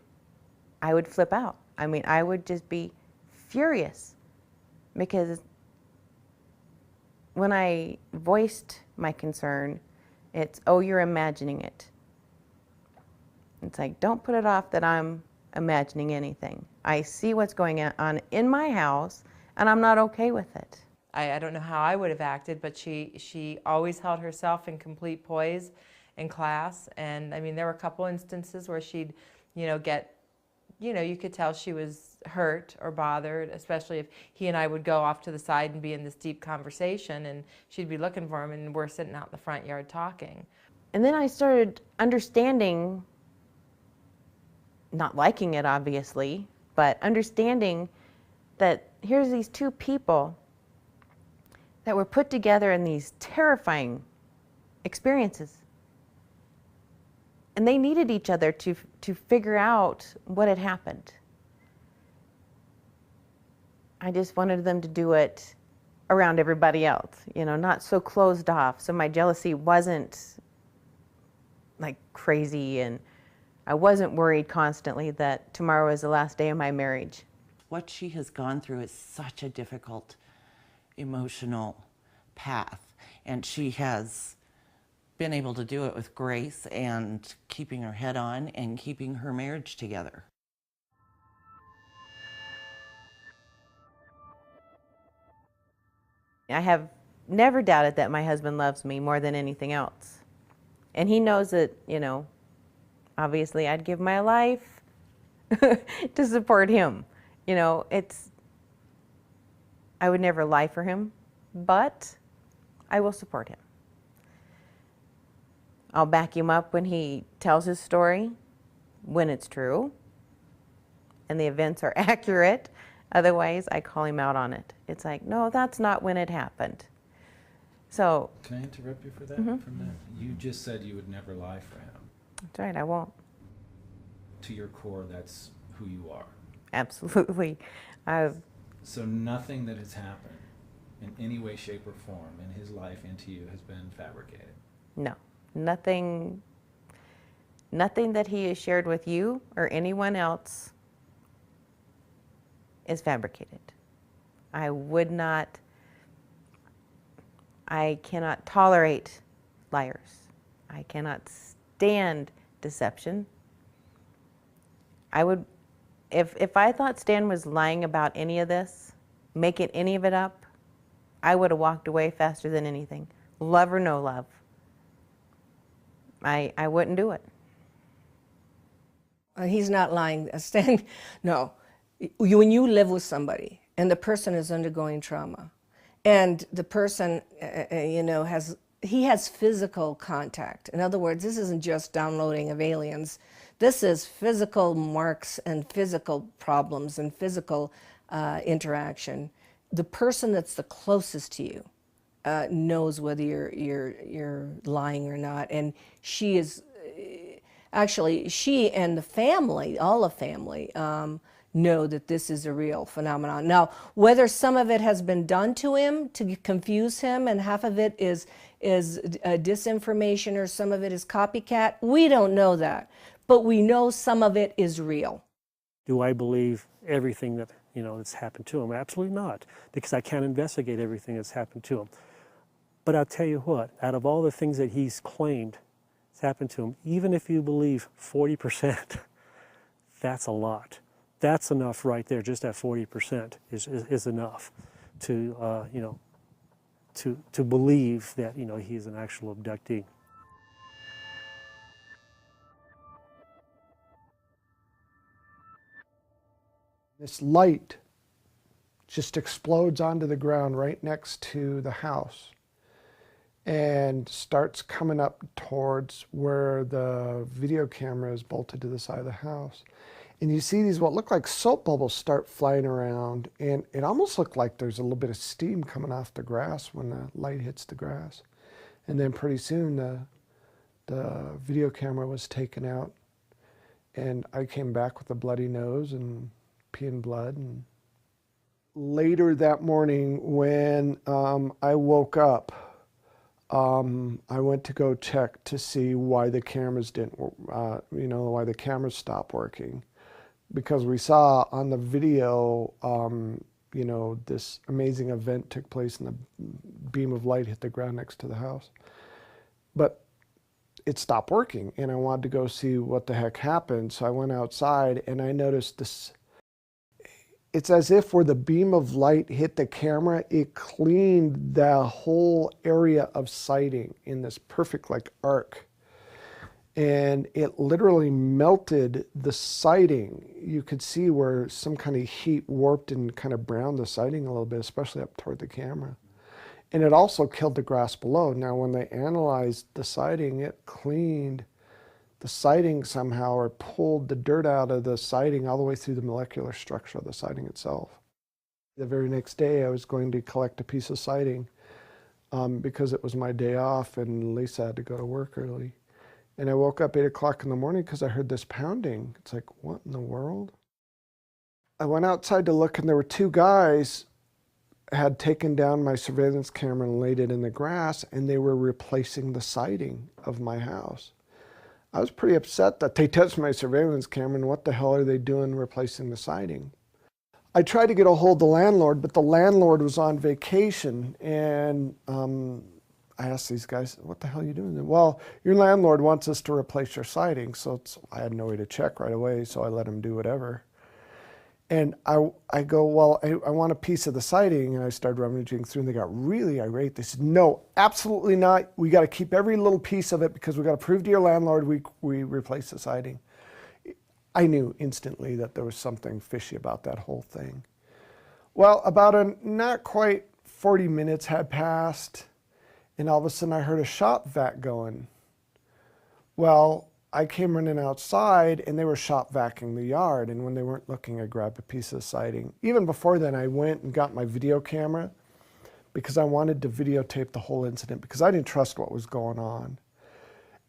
I would flip out. I mean, I would just be furious because when I voiced my concern, it's, oh, you're imagining it. It's like, don't put it off that I'm imagining anything. I see what's going on in my house and I'm not okay with it. I don't know how I would have acted, but she always held herself in complete poise in class. And I mean, there were a couple instances where she'd, you could tell she was hurt or bothered, especially if he and I would go off to the side and be in this deep conversation and she'd be looking for him and we're sitting out in the front yard talking. And then I started understanding, not liking it obviously, but understanding that here's these two people that were put together in these terrifying experiences. And they needed each other to figure out what had happened. I just wanted them to do it around everybody else, not so closed off. So my jealousy wasn't like crazy, and I wasn't worried constantly that tomorrow is the last day of my marriage. What she has gone through is such a difficult emotional path, and she has been able to do it with grace and keeping her head on and keeping her marriage together. I have never doubted that my husband loves me more than anything else. And he knows that, obviously I'd give my life to support him. I would never lie for him, but I will support him. I'll back him up when he tells his story, when it's true, and the events are accurate. Otherwise, I call him out on it. It's like, no, that's not when it happened. So. Can I interrupt you for that? Mm-hmm. From that? You just said you would never lie for him. That's right, I won't. To your core, that's who you are. Absolutely. So nothing that has happened in any way, shape, or form in his life and to you has been fabricated? No. Nothing that he has shared with you or anyone else is fabricated. I cannot tolerate liars. I cannot stand deception. I would, if I thought Stan was lying about any of this, making any of it up, I would have walked away faster than anything. Love or no love. I wouldn't do it. He's not lying. Stan, no. When you live with somebody and the person is undergoing trauma and the person, you know, he has physical contact. In other words, this isn't just downloading of aliens. This is physical marks and physical problems and physical interaction. The person that's the closest to you knows whether you're lying or not, and she is actually, she and the family, all the family, know that this is a real phenomenon. Now, whether some of it has been done to him to confuse him, and half of it is disinformation, or some of it is copycat, we don't know that, but we know some of it is real. Do I believe everything that, you know, that's happened to him? Absolutely not, because I can't investigate everything that's happened to him. But I'll tell you what, out of all the things that he's claimed has happened to him, even if you believe 40%, that's a lot. That's enough right there. Just that 40% is enough to, you know, to believe that, you know, he's an actual abductee. This light just explodes onto the ground right next to the house and starts coming up towards where the video camera is bolted to the side of the house. And you see these what look like soap bubbles start flying around, and it almost looked like there's a little bit of steam coming off the grass when the light hits the grass. And then pretty soon the video camera was taken out, and I came back with a bloody nose and peeing blood. And later that morning when I woke up, I went to go check to see why the cameras didn't, you know, why the cameras stopped working. Because we saw on the video, you know, this amazing event took place and the beam of light hit the ground next to the house. But it stopped working, and I wanted to go see what the heck happened. So I went outside and I noticed this. It's as if where the beam of light hit the camera, it cleaned the whole area of sighting in this perfect like arc. And it literally melted the siding. You could see where some kind of heat warped and kind of browned the siding a little bit, especially up toward the camera. And it also killed the grass below. Now, when they analyzed the siding, it cleaned the siding somehow, or pulled the dirt out of the siding all the way through the molecular structure of the siding itself. The very next day, I was going to collect a piece of siding because it was my day off and Lisa had to go to work early. And I woke up 8 o'clock in the morning because I heard this pounding. It's like, what in the world? I went outside to look, and there were two guys had taken down my surveillance camera and laid it in the grass, and they were replacing the siding of my house. I was pretty upset that they touched my surveillance camera, and what the hell are they doing replacing the siding? I tried to get a hold of the landlord, but the landlord was on vacation, and I asked these guys, what the hell are you doing? Well, your landlord wants us to replace your siding. So I had no way to check right away, so I let him do whatever. And I go, well, I want a piece of the siding. And I started rummaging through, and they got really irate. They said, no, absolutely not. We got to keep every little piece of it because we got to prove to your landlord we replace the siding. I knew instantly that there was something fishy about that whole thing. Well, about not quite 40 minutes had passed, and all of a sudden I heard a shop vac going. Well, I came running outside, and they were shop vacuuming the yard, and when they weren't looking, I grabbed a piece of siding. Even before then, I went and got my video camera because I wanted to videotape the whole incident because I didn't trust what was going on.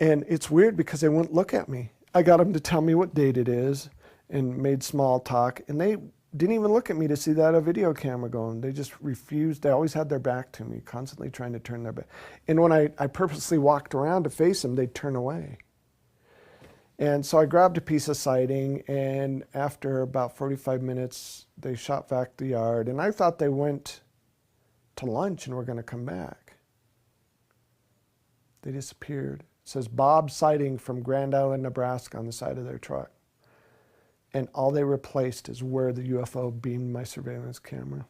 And it's weird because they wouldn't look at me. I got them to tell me what date it is and made small talk, and they didn't even look at me to see that a video camera going. They just refused. They always had their back to me, constantly trying to turn their back. And when I purposely walked around to face them, they'd turn away. And so I grabbed a piece of siding, and after about 45 minutes, they shot back the yard, and I thought they went to lunch and were going to come back. They disappeared. says Bob sighting from Grand Island, Nebraska on the side of their truck. And all they replaced is where the UFO beamed my surveillance camera.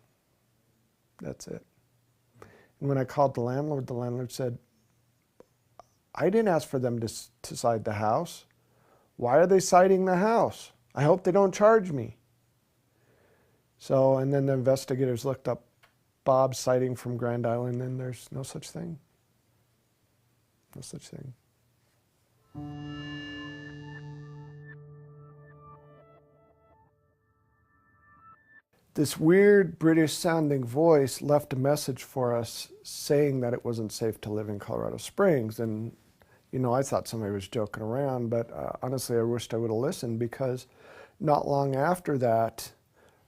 That's it. And when I called the landlord said, I didn't ask for them to sight the house. Why are they sighting the house? I hope they don't charge me. So, and then the investigators looked up Bob's sighting from Grand Island, and there's no such thing. No such thing. This weird British sounding voice left a message for us saying that it wasn't safe to live in Colorado Springs. And, you know, I thought somebody was joking around, but honestly, I wished I would have listened, because not long after that,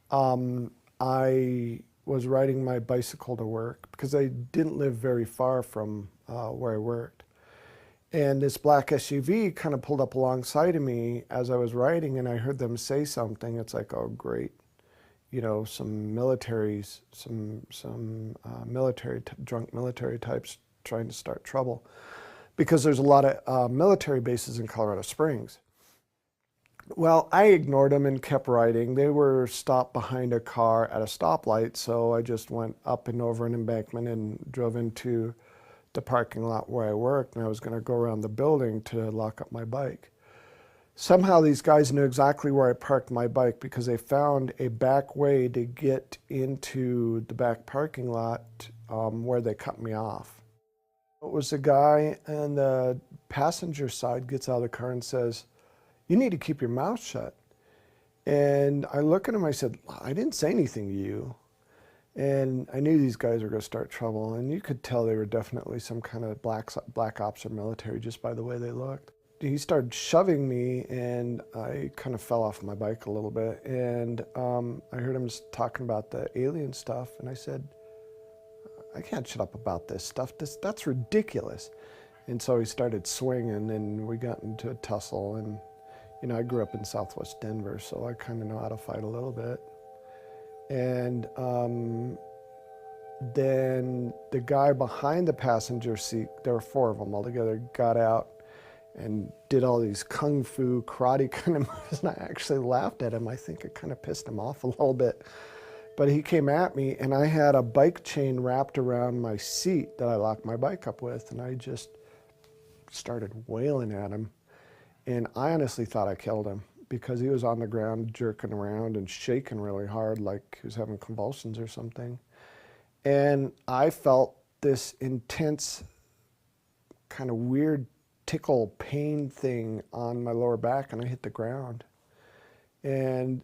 I was riding my bicycle to work, because I didn't live very far from where I worked. And this black SUV kind of pulled up alongside of me as I was riding, and I heard them say something. It's like, oh, great. You know, some militaries, drunk military types trying to start trouble, because there's a lot of military bases in Colorado Springs. Well, I ignored them and kept riding. They were stopped behind a car at a stoplight, so I just went up and over an embankment and drove into the parking lot where I worked, and I was going to go around the building to lock up my bike. Somehow these guys knew exactly where I parked my bike, because they found a back way to get into the back parking lot where they cut me off. It was a guy on the passenger side gets out of the car and says, "You need to keep your mouth shut." And I look at him, I said, "I didn't say anything to you." And I knew these guys were going to start trouble, and you could tell they were definitely some kind of black ops or military just by the way they looked. He started shoving me, and I kind of fell off my bike a little bit, and I heard him just talking about the alien stuff, and I said, "I can't shut up about this stuff. That's ridiculous." And so he started swinging, and we got into a tussle, and you know, I grew up in Southwest Denver, so I kind of know how to fight a little bit. And then the guy behind the passenger seat, there were 4 of them altogether, got out and did all these kung fu karate kind of moves, and I actually laughed at him. I think it kind of pissed him off a little bit. But he came at me, and I had a bike chain wrapped around my seat that I locked my bike up with, and I just started wailing at him. And I honestly thought I killed him, because he was on the ground jerking around and shaking really hard like he was having convulsions or something. And I felt this intense kind of weird tickle pain thing on my lower back, and I hit the ground. And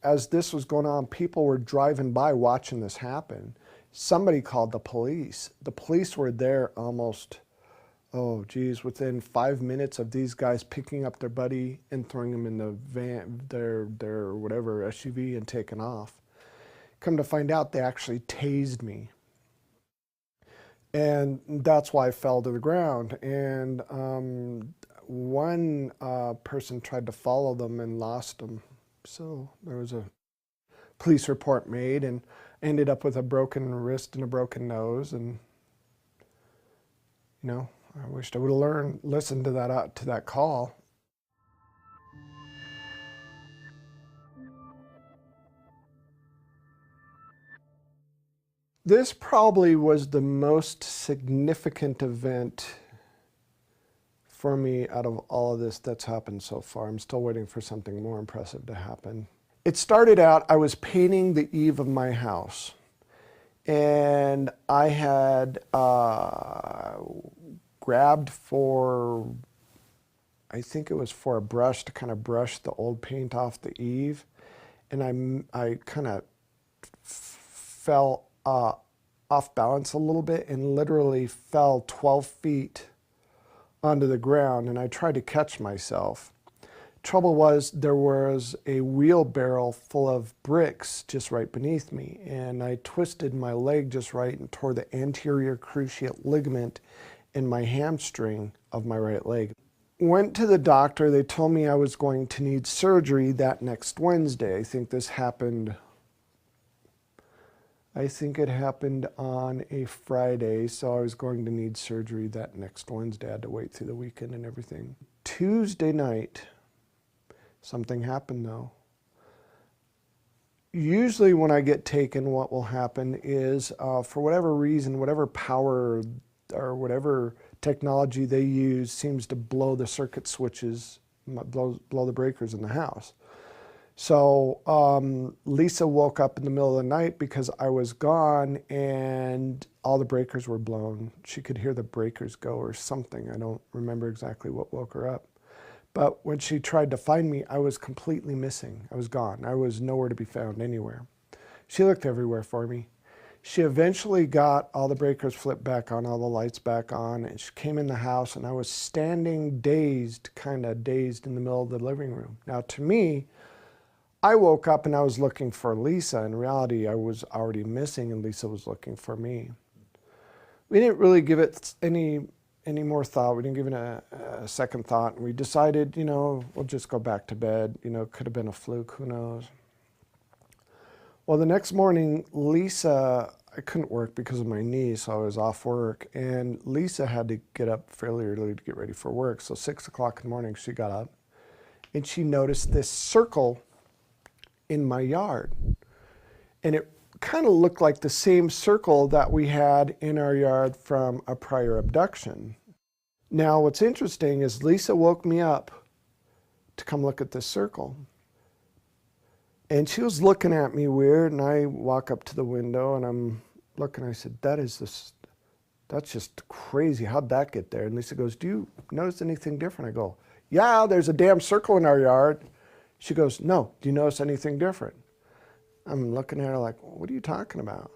as this was going on, people were driving by watching this happen. Somebody called the police. The police were there almost, oh geez, within 5 minutes of these guys picking up their buddy and throwing him in the van, their whatever SUV, and taking off. Come to find out, they actually tased me. And that's why I fell to the ground. And one person tried to follow them and lost them. So there was a police report made, and ended up with a broken wrist and a broken nose. And you know, I wished I would have listened to that call. This probably was the most significant event for me out of all of this that's happened so far. I'm still waiting for something more impressive to happen. It started out, I was painting the eave of my house, and I had grabbed for, I think it was for a brush to kind of brush the old paint off the eave, and I kind of fell off balance a little bit and literally fell 12 feet onto the ground, and I tried to catch myself. Trouble was, there was a wheelbarrow full of bricks just right beneath me, and I twisted my leg just right and tore the anterior cruciate ligament in my hamstring of my right leg. Went to the doctor. They told me I was going to need surgery that next Wednesday. I think this happened I think it happened on a Friday, so I was going to need surgery that next Wednesday. I had to wait through the weekend and everything. Tuesday night, something happened though. Usually when I get taken, what will happen is, for whatever reason, whatever power or whatever technology they use seems to blow the circuit switches, blow the breakers in the house. So Lisa woke up in the middle of the night because I was gone and all the breakers were blown. She could hear the breakers go or something. I don't remember exactly what woke her up. But when she tried to find me, I was completely missing. I was gone. I was nowhere to be found anywhere. She looked everywhere for me. She eventually got all the breakers flipped back on, all the lights back on, and she came in the house, and I was standing dazed, kind of dazed in the middle of the living room. Now, to me, I woke up and I was looking for Lisa. In reality, I was already missing, and Lisa was looking for me. We didn't really give it any more thought. We didn't give it a second thought. And we decided, you know, we'll just go back to bed. You know, it could have been a fluke, who knows. Well, the next morning, Lisa, I couldn't work because of my knee, so I was off work. And Lisa had to get up fairly early to get ready for work. So 6 o'clock in the morning, she got up and she noticed this circle in my yard. And it kind of looked like the same circle that we had in our yard from a prior abduction. Now, what's interesting is Lisa woke me up to come look at this circle. And she was looking at me weird, and I walk up to the window and I'm looking, I said, that's just crazy. How'd that get there? And Lisa goes, do you notice anything different? I go, yeah, there's a damn circle in our yard. She goes, no, do you notice anything different? I'm looking at her like, what are you talking about?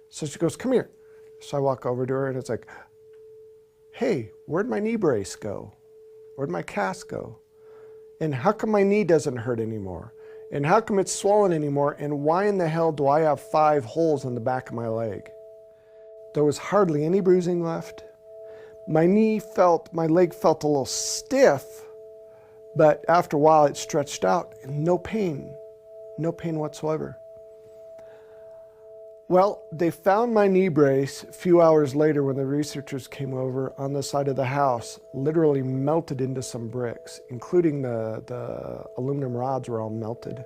So she goes, come here. So I walk over to her and it's like, hey, where'd my knee brace go? Where'd my cast go? And how come my knee doesn't hurt anymore? And how come it's swollen anymore? And why in the hell do I have 5 holes in the back of my leg? There was hardly any bruising left. My leg felt a little stiff, but after a while it stretched out and no pain whatsoever. Well, they found my knee brace a few hours later when the researchers came over on the side of the house, literally melted into some bricks, including the aluminum rods were all melted.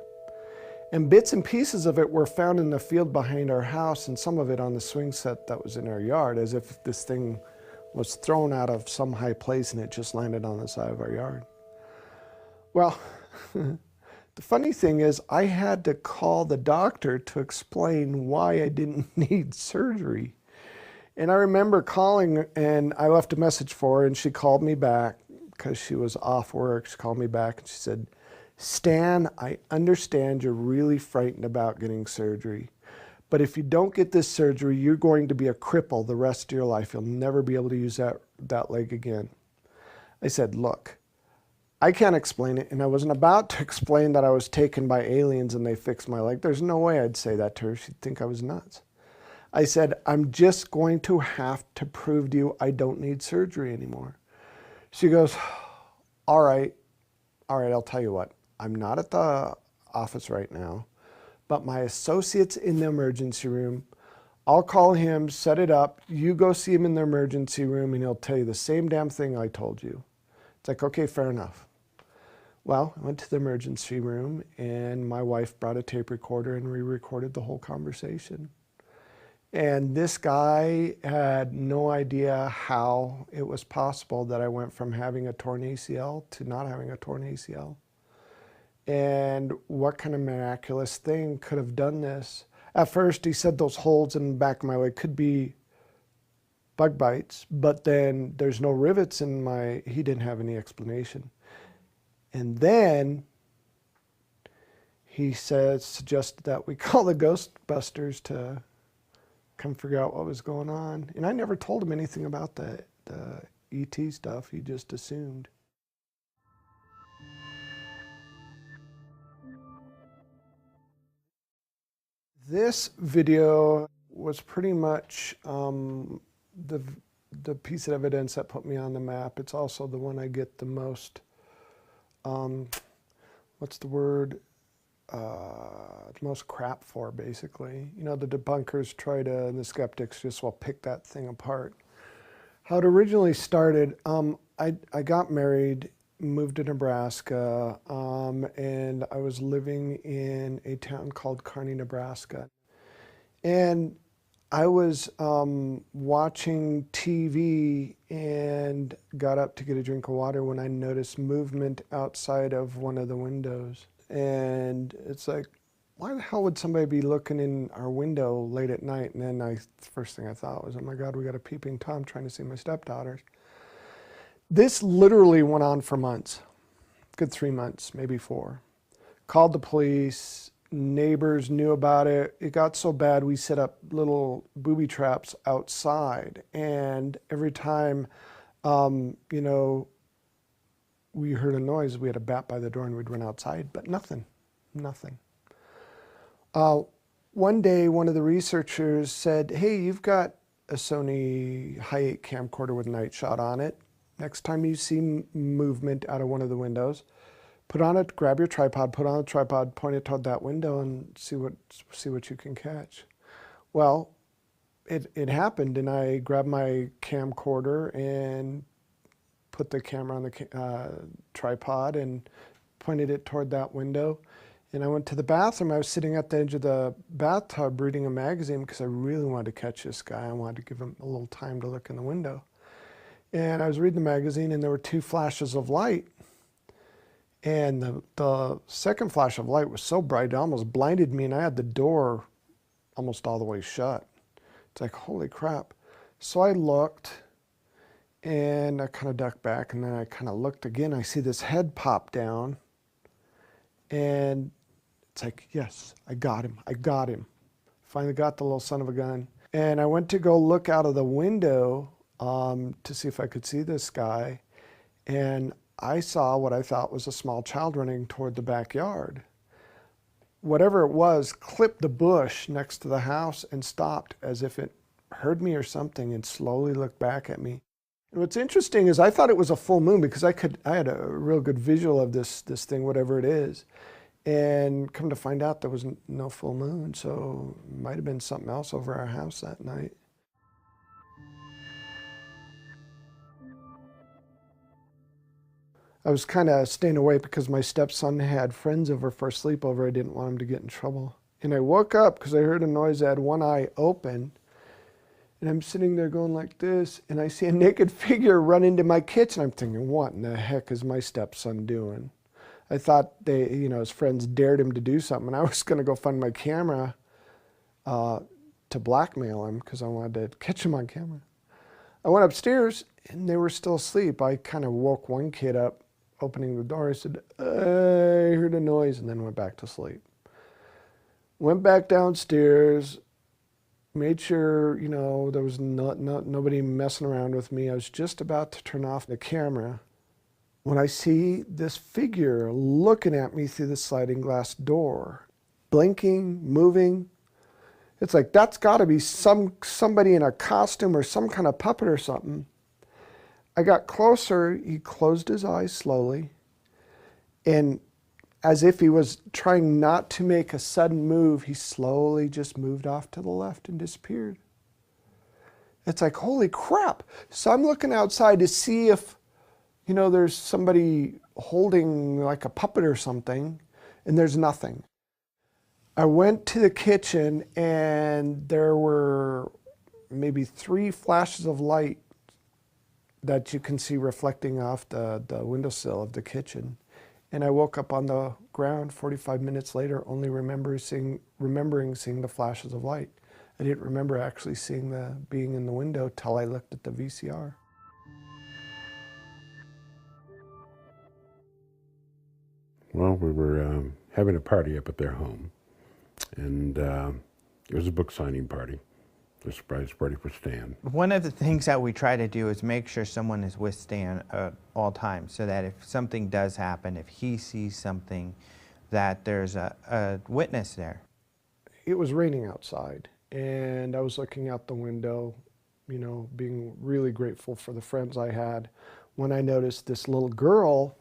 And bits and pieces of it were found in the field behind our house and some of it on the swing set that was in our yard, as if this thing was thrown out of some high place and it just landed on the side of our yard. Well, the funny thing is I had to call the doctor to explain why I didn't need surgery. And I remember calling and I left a message for her and she called me back because she was off work. She called me back and she said, Stan, I understand you're really frightened about getting surgery, but if you don't get this surgery, you're going to be a cripple the rest of your life. You'll never be able to use that leg again. I said, look, I can't explain it, and I wasn't about to explain that I was taken by aliens and they fixed my leg. There's no way I'd say that to her. She'd think I was nuts. I said, I'm just going to have to prove to you I don't need surgery anymore. She goes, all right, I'll tell you what. I'm not at the office right now, but my associate's in the emergency room. I'll call him, set it up. You go see him in the emergency room, and he'll tell you the same damn thing I told you. It's like, okay, fair enough. Well, I went to the emergency room, and my wife brought a tape recorder, and we recorded the whole conversation. And this guy had no idea how it was possible that I went from having a torn ACL to not having a torn ACL. And what kind of miraculous thing could have done this? At first, he said those holes in the back of my leg could be bug bites, but then there's no rivets in he didn't have any explanation. And then he suggested that we call the Ghostbusters to come figure out what was going on. And I never told him anything about the ET stuff. He just assumed. This video was pretty much the piece of evidence that put me on the map. It's also the one I get the most, what's the word? the most crap for, basically. You know, the debunkers try to, and the skeptics just will pick that thing apart. How it originally started, I got married, moved to Nebraska, and I was living in a town called Kearney, Nebraska. And I was watching TV and got up to get a drink of water when I noticed movement outside of one of the windows. And it's like, why the hell would somebody be looking in our window late at night? And then the first thing I thought was, oh my God, we got a peeping Tom trying to see my stepdaughters. This literally went on for months, good 3 months, maybe 4. Called the police, neighbors knew about it. It got so bad we set up little booby traps outside. And every time, you know, we heard a noise, we had a bat by the door and we'd run outside, but nothing. One day, one of the researchers said, hey, you've got a Sony Hi8 camcorder with night shot on it. Next time you see movement out of one of the windows, put on it, grab your tripod, put on the tripod, point it toward that window and see what you can catch. Well, it happened, and I grabbed my camcorder and put the camera on the tripod and pointed it toward that window. And I went to the bathroom. I was sitting at the edge of the bathtub reading a magazine because I really wanted to catch this guy. I wanted to give him a little time to look in the window. And I was reading the magazine, and there were 2 flashes of light. And the second flash of light was so bright, it almost blinded me, and I had the door almost all the way shut. It's like, holy crap. So I looked, and I kind of ducked back, and then I kind of looked again. I see this head pop down, and it's like, yes, I got him. Finally got the little son of a gun. And I went to go look out of the window to see if I could see this guy, and I saw what I thought was a small child running toward the backyard. Whatever it was clipped the bush next to the house and stopped as if it heard me or something and slowly looked back at me. And what's interesting is I thought it was a full moon because I had a real good visual of this thing, whatever it is. And come to find out there was no full moon, so it might have been something else over our house that night. I was kind of staying away because my stepson had friends over for a sleepover. I didn't want him to get in trouble. And I woke up because I heard a noise. I had one eye open. And I'm sitting there going like this, and I see a naked figure run into my kitchen. I'm thinking, what in the heck is my stepson doing? I thought his friends dared him to do something, and I was going to go find my camera to blackmail him because I wanted to catch him on camera. I went upstairs, and they were still asleep. I kind of woke one kid up, opening the door. I said, I heard a noise, and then went back to sleep. Went back downstairs, made sure, there was nobody messing around with me. I was just about to turn off the camera when I see this figure looking at me through the sliding glass door, blinking, moving. It's like, that's got to be somebody in a costume or some kind of puppet or something. I got closer, he closed his eyes slowly, and as if he was trying not to make a sudden move, he slowly just moved off to the left and disappeared. It's like, holy crap. So I'm looking outside to see if, there's somebody holding like a puppet or something, and there's nothing. I went to the kitchen, and there were maybe 3 flashes of light that you can see reflecting off the windowsill of the kitchen. And I woke up on the ground 45 minutes later, only remembering seeing the flashes of light. I didn't remember actually being in the window till I looked at the VCR. Well, we were having a party up at their home, and it was a book signing party. A surprise party for Stan. One of the things that we try to do is make sure someone is with Stan at all times, so that if something does happen, if he sees something, that there's a witness there. It was raining outside, and I was looking out the window, being really grateful for the friends I had, when I noticed this little girl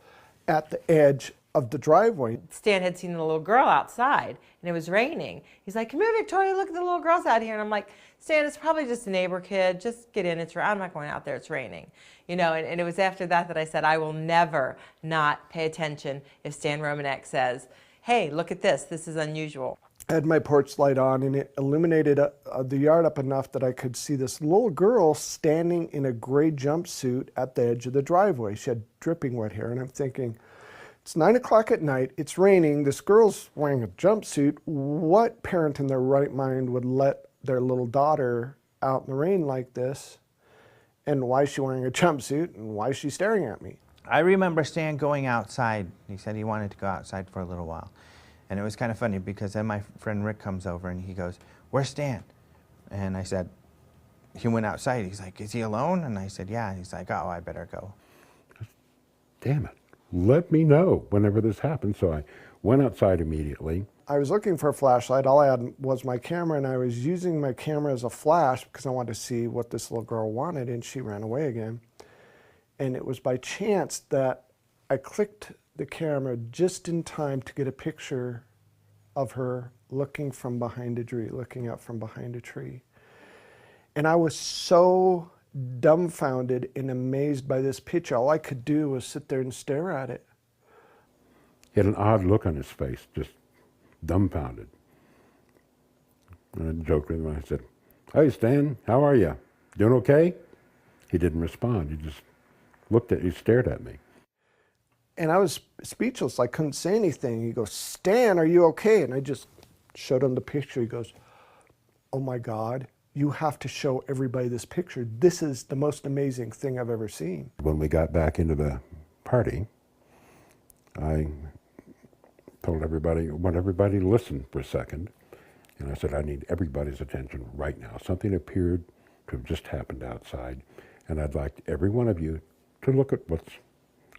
at the edge of the driveway. Stan had seen the little girl outside, and it was raining. He's like, come here, Victoria, look at the little girls out here. And I'm like, Stan, it's probably just a neighbor kid. Just get in. I'm not going out there. It's raining. You know, and it was after that that I said, I will never not pay attention if Stan Romanek says, hey, look at this. This is unusual. I had my porch light on, and it illuminated the yard up enough that I could see this little girl standing in a gray jumpsuit at the edge of the driveway. She had dripping wet hair, and I'm thinking, it's 9 o'clock at night, it's raining, this girl's wearing a jumpsuit. What parent in their right mind would let their little daughter out in the rain like this? And why is she wearing a jumpsuit, and why is she staring at me? I remember Stan going outside. He said he wanted to go outside for a little while. And it was kind of funny because then my friend Rick comes over and he goes, where's Stan? And I said, he went outside. He's like, is he alone? And I said, yeah. And he's like, oh, I better go. Damn it. Let me know whenever this happens. So I went outside immediately. I was looking for a flashlight. All I had was my camera, and I was using my camera as a flash because I wanted to see what this little girl wanted, and she ran away again. And it was by chance that I clicked the camera just in time to get a picture of her looking from behind a tree, looking up from behind a tree. And I was so dumbfounded and amazed by this picture. All I could do was sit there and stare at it. He had an odd look on his face, just dumbfounded. And I joked with him. I said, hey, Stan, how are you? Doing okay? He didn't respond. He just he stared at me. And I was speechless. I couldn't say anything. He goes, Stan, are you okay? And I just showed him the picture. He goes, oh my God, you have to show everybody this picture. This is the most amazing thing I've ever seen. When we got back into the party, I told everybody, I want everybody to listen for a second. And I said, I need everybody's attention right now. Something appeared to have just happened outside. And I'd like every one of you to look at what's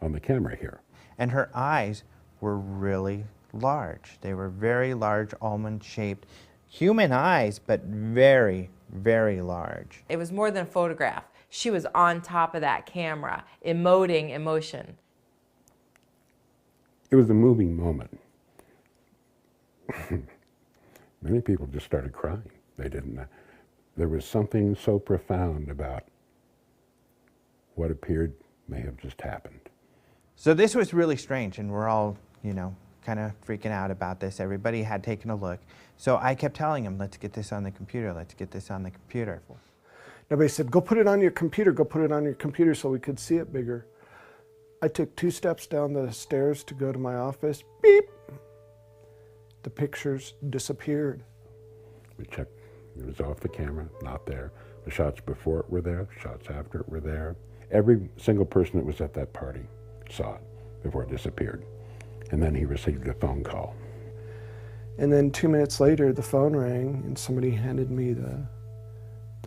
on the camera here. And her eyes were really large. They were very large, almond-shaped, human eyes, but very, very large. It was more than a photograph. She was on top of that camera, emoting emotion. It was a moving moment. Many people just started crying. They didn't. There was something so profound about what appeared may have just happened. So this was really strange, and we're all, you know, kind of freaking out about this. Everybody had taken a look. So I kept telling him, let's get this on the computer, let's get this on the computer. Everybody said, go put it on your computer, go put it on your computer so we could see it bigger. I took 2 steps down the stairs to go to my office. Beep! The pictures disappeared. We checked. It was off the camera, not there. The shots before it were there, the shots after it were there. Every single person that was at that party saw it before it disappeared. And then he received a phone call. And then 2 minutes later, the phone rang, and somebody handed me the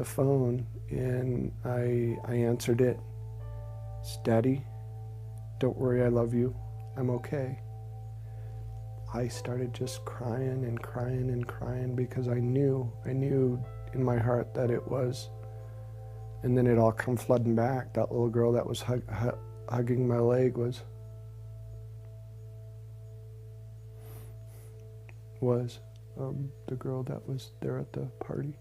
phone, and I answered it. It's Daddy, don't worry, I love you. I'm okay. I started just crying and crying and crying because I knew in my heart that it was. And then it all come flooding back. That little girl that was hugging my leg was the girl that was there at the party.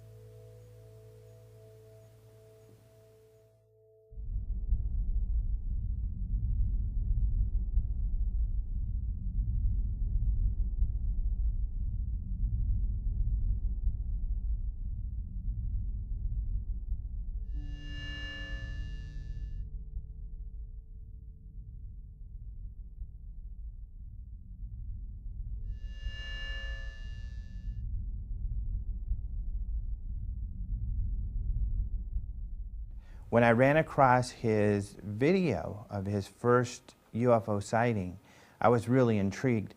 When I ran across his video of his first UFO sighting, I was really intrigued.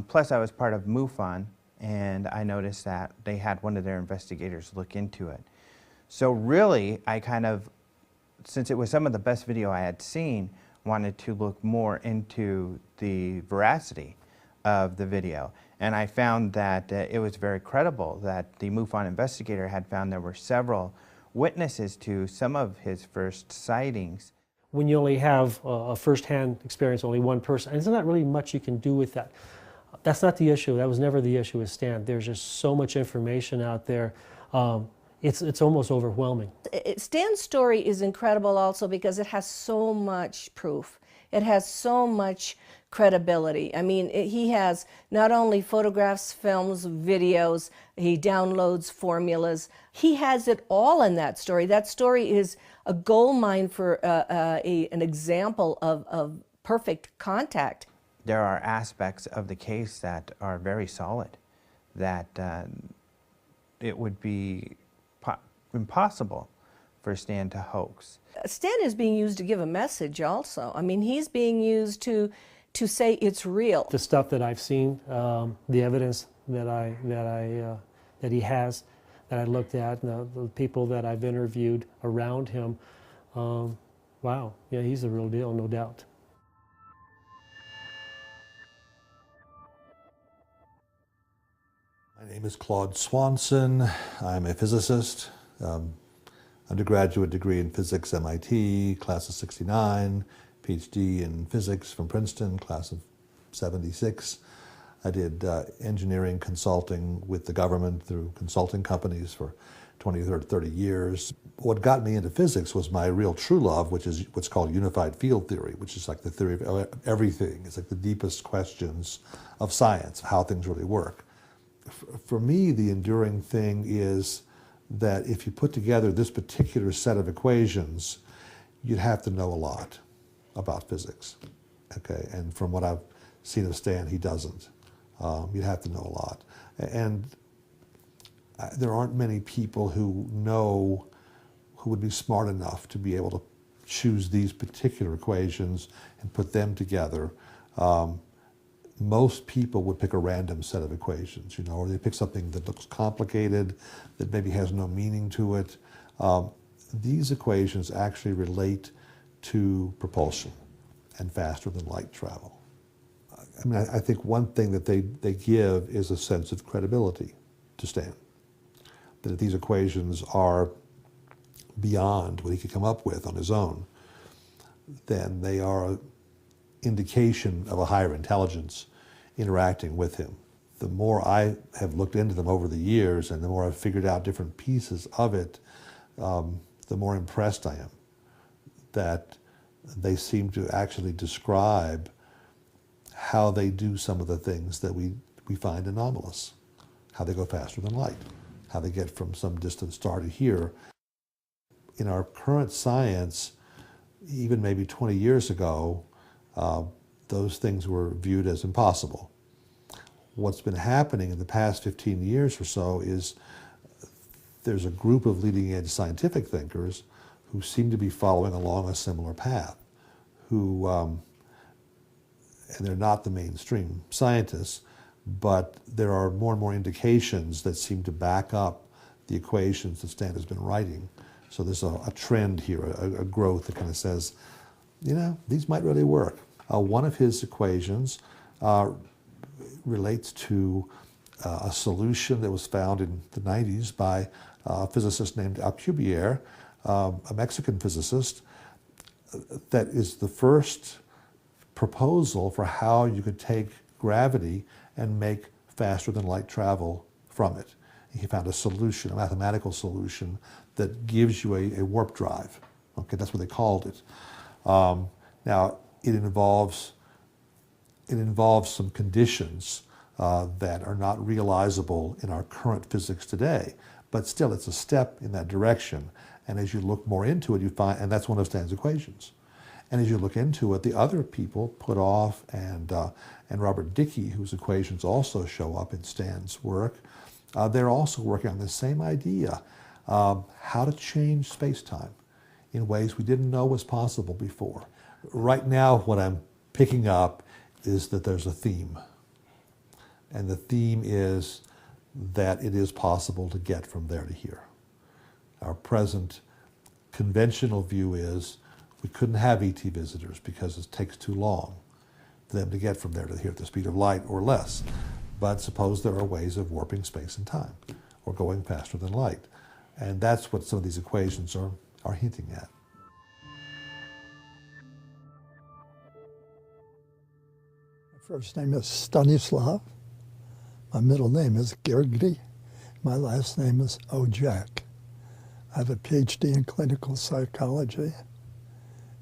Plus, I was part of MUFON, and I noticed that they had one of their investigators look into it. So really, I kind of, since it was some of the best video I had seen, wanted to look more into the veracity of the video. And I found that it was very credible that the MUFON investigator had found there were several witnesses to some of his first sightings. when you only have a first-hand experience, only one person, and there's not really much you can do with that. That's not the issue. That was never the issue with Stan. There's just so much information out there. It's almost overwhelming. Stan's story is incredible also because it has so much proof. It has so much credibility. I mean, he has not only photographs, films, videos, he downloads formulas. He has it all in that story. That story is a gold mine for an example of perfect contact. There are aspects of the case that are very solid, that it would be impossible for Stan to hoax. Stan is being used to give a message also. I mean, he's being used to say it's real. The stuff that I've seen, the evidence that he has, that I looked at, and the people that I've interviewed around him, wow, yeah, he's the real deal, no doubt. My name is Claude Swanson. I'm a physicist. Undergraduate degree in physics, MIT, class of '69. PhD in physics from Princeton, class of '76. I did engineering consulting with the government through consulting companies for 20 or 30 years. What got me into physics was my real true love, which is what's called unified field theory, which is like the theory of everything. It's like the deepest questions of science, of how things really work. For me, the enduring thing is that if you put together this particular set of equations, you'd have to know a lot about physics, okay? And from what I've seen of Stan, he doesn't. You'd have to know a lot. And there aren't many people who would be smart enough to be able to choose these particular equations and put them together. Most people would pick a random set of equations, you know, or they pick something that looks complicated, that maybe has no meaning to it. These equations actually relate to propulsion and faster than light travel. I mean, I think one thing that they give is a sense of credibility to Stan. That if these equations are beyond what he could come up with on his own, then they are an indication of a higher intelligence interacting with him. The more I have looked into them over the years and the more I've figured out different pieces of it, the more impressed I am that they seem to actually describe how they do some of the things that we find anomalous. How they go faster than light, how they get from some distant star to here. In our current science, even maybe 20 years ago, those things were viewed as impossible. What's been happening in the past 15 years or so is there's a group of leading-edge scientific thinkers who seem to be following along a similar path, who, and they're not the mainstream scientists, but there are more and more indications that seem to back up the equations that Stan has been writing. So there's a trend here, a growth that kind of says, you know, these might really work. One of his equations relates to a solution that was found in the 90s by a physicist named Alcubierre, a Mexican physicist, that is the first proposal for how you could take gravity and make faster than light travel from it. He found a solution, a mathematical solution that gives you a warp drive. Okay, that's what they called it. Now, it involves some conditions that are not realizable in our current physics today, but still it's a step in that direction. And as you look more into it, you find, and that's one of Stan's equations. And as you look into it, the other people, Puthoff and Robert Dicke, whose equations also show up in Stan's work, they're also working on the same idea, how to change space-time in ways we didn't know was possible before. Right now, what I'm picking up is that there's a theme. And the theme is that it is possible to get from there to here. Our present conventional view is we couldn't have ET visitors because it takes too long for them to get from there to here at the speed of light or less. But suppose there are ways of warping space and time or going faster than light. And that's what some of these equations are hinting at. First name is Stanislav. My middle name is Gergely. My last name is Ojak. I have a PhD in clinical psychology,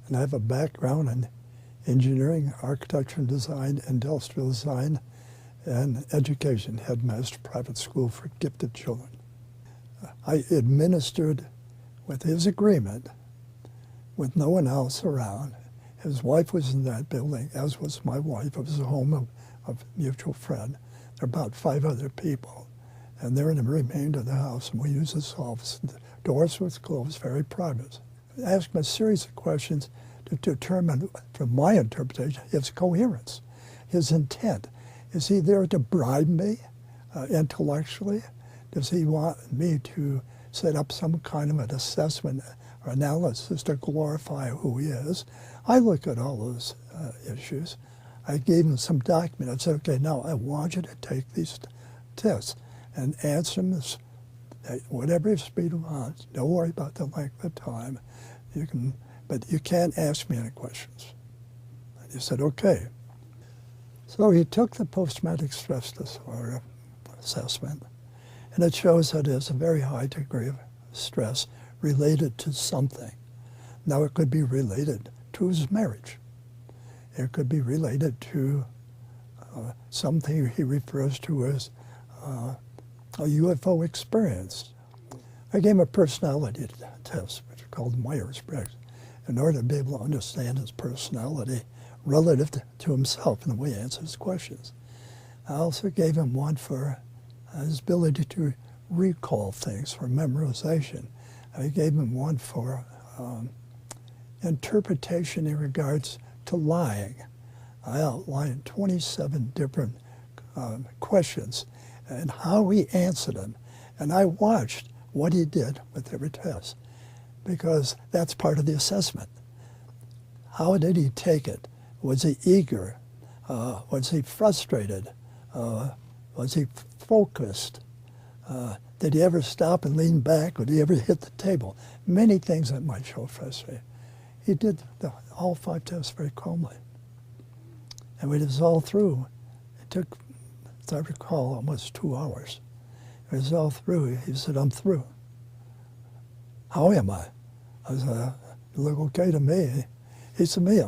and I have a background in engineering, architecture and design, industrial design, and education, headmaster, private school for gifted children. I administered, with his agreement, with no one else around. His wife was in that building, as was my wife. It was a home of a mutual friend. There are about 5 other people, and they're in the remainder of the house, and we use this office. The doors were closed, very private. I asked him a series of questions to determine, from my interpretation, his coherence, his intent. Is he there to bribe me intellectually? Does he want me to set up some kind of an assessment or analysis to glorify who he is? I look at all those issues. I gave him some document. I said, okay, now I want you to take these tests and answer them at whatever speed you want. Don't worry about the length of time. You can, but you can't ask me any questions. And he said, okay. So he took the post-traumatic stress disorder assessment, and it shows that there's a very high degree of stress related to something. Now, it could be related to his marriage. It could be related to something he refers to as a UFO experience. I gave him a personality test, which is called Myers-Briggs, in order to be able to understand his personality relative to himself and the way he answers questions. I also gave him one for his ability to recall things, for memorization. I gave him one for interpretation in regards to lying. I outlined 27 different questions and how he answered them. And I watched what he did with every test, because that's part of the assessment. How did he take it? Was he eager? Was he frustrated? Was he focused? Did he ever stop and lean back? Or did he ever hit the table? Many things that might show frustration. He did all 5 tests very calmly. And when it was all through, it took, as I recall, almost 2 hours. It was all through. He said, I'm through. How am I? I said, you look okay to me. He said, me?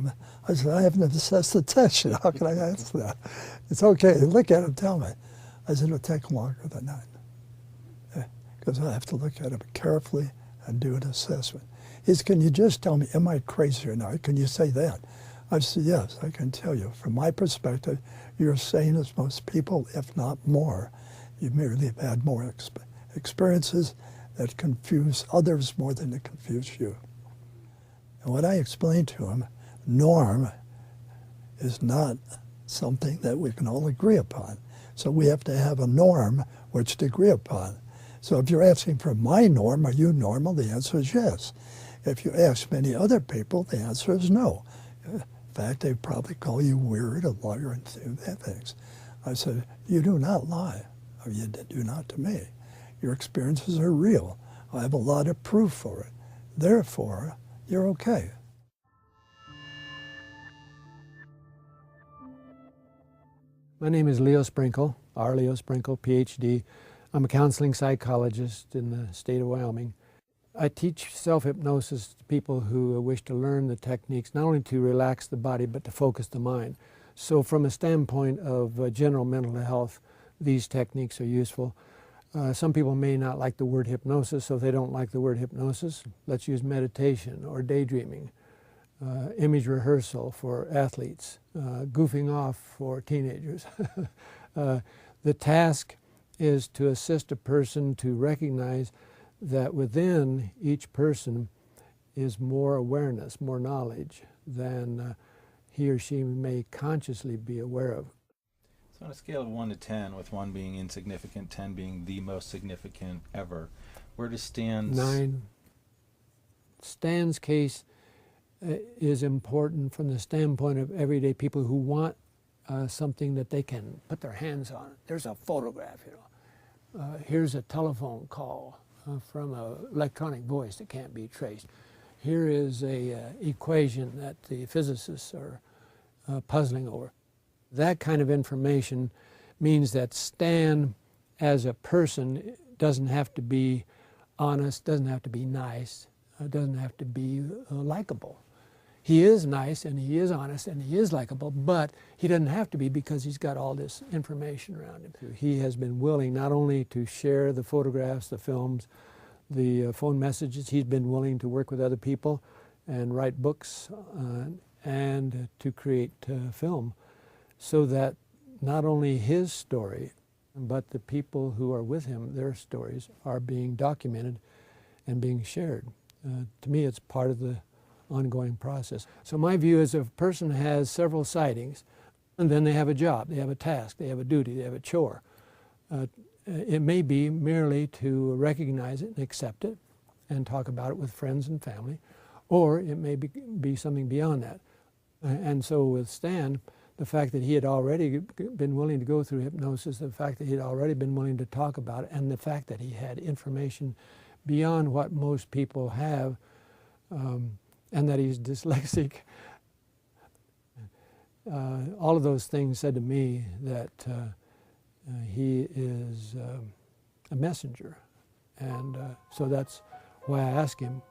I said, I haven't assessed the test yet. How can I answer that? It's okay. Look at it, tell me. I said, it'll take longer than that, because I have to look at it carefully and do an assessment. He said, can you just tell me, am I crazy or not? Can you say that? I said, yes, I can tell you. From my perspective, you're sane as most people, if not more. You merely have had more experiences that confuse others more than they confuse you. And what I explained to him, norm is not something that we can all agree upon. So we have to have a norm which to agree upon. So if you're asking for my norm, are you normal? The answer is yes. If you ask many other people, the answer is no. In fact, they probably call you weird, a liar, and things. I said, you do not lie, or you do not to me. Your experiences are real. I have a lot of proof for it. Therefore, you're okay. My name is Leo Sprinkle, R. Leo Sprinkle, PhD. I'm a counseling psychologist in the state of Wyoming. I teach self-hypnosis to people who wish to learn the techniques, not only to relax the body, but to focus the mind. So from a standpoint of general mental health, these techniques are useful. Some people may not like the word hypnosis, so if they don't like the word hypnosis, let's use meditation or daydreaming, image rehearsal for athletes, goofing off for teenagers. The task is to assist a person to recognize that within each person is more awareness, more knowledge than he or she may consciously be aware of. So on a scale of 1 to 10, with 1 being insignificant, 10 being the most significant ever, where does Stan's... 9. Stan's case is important from the standpoint of everyday people who want something that they can put their hands on. There's a photograph, you know. Here's a telephone call from an electronic voice that can't be traced. Here is a equation that the physicists are puzzling over. That kind of information means that Stan, as a person, doesn't have to be honest, doesn't have to be nice, doesn't have to be likable. He is nice and he is honest and he is likable, but he doesn't have to be because he's got all this information around him. He has been willing not only to share the photographs, the films, the phone messages, he's been willing to work with other people and write books and to create film, so that not only his story, but the people who are with him, their stories are being documented and being shared. To me, it's part of the ongoing process. So my view is if a person has several sightings, and then they have a job, they have a task, they have a duty, they have a chore, it may be merely to recognize it and accept it and talk about it with friends and family, or it may be something beyond that. And so with Stan, the fact that he had already been willing to go through hypnosis, the fact that he had already been willing to talk about it, and the fact that he had information beyond what most people have, and that he's dyslexic, all of those things said to me that he is a messenger. And so that's why I asked him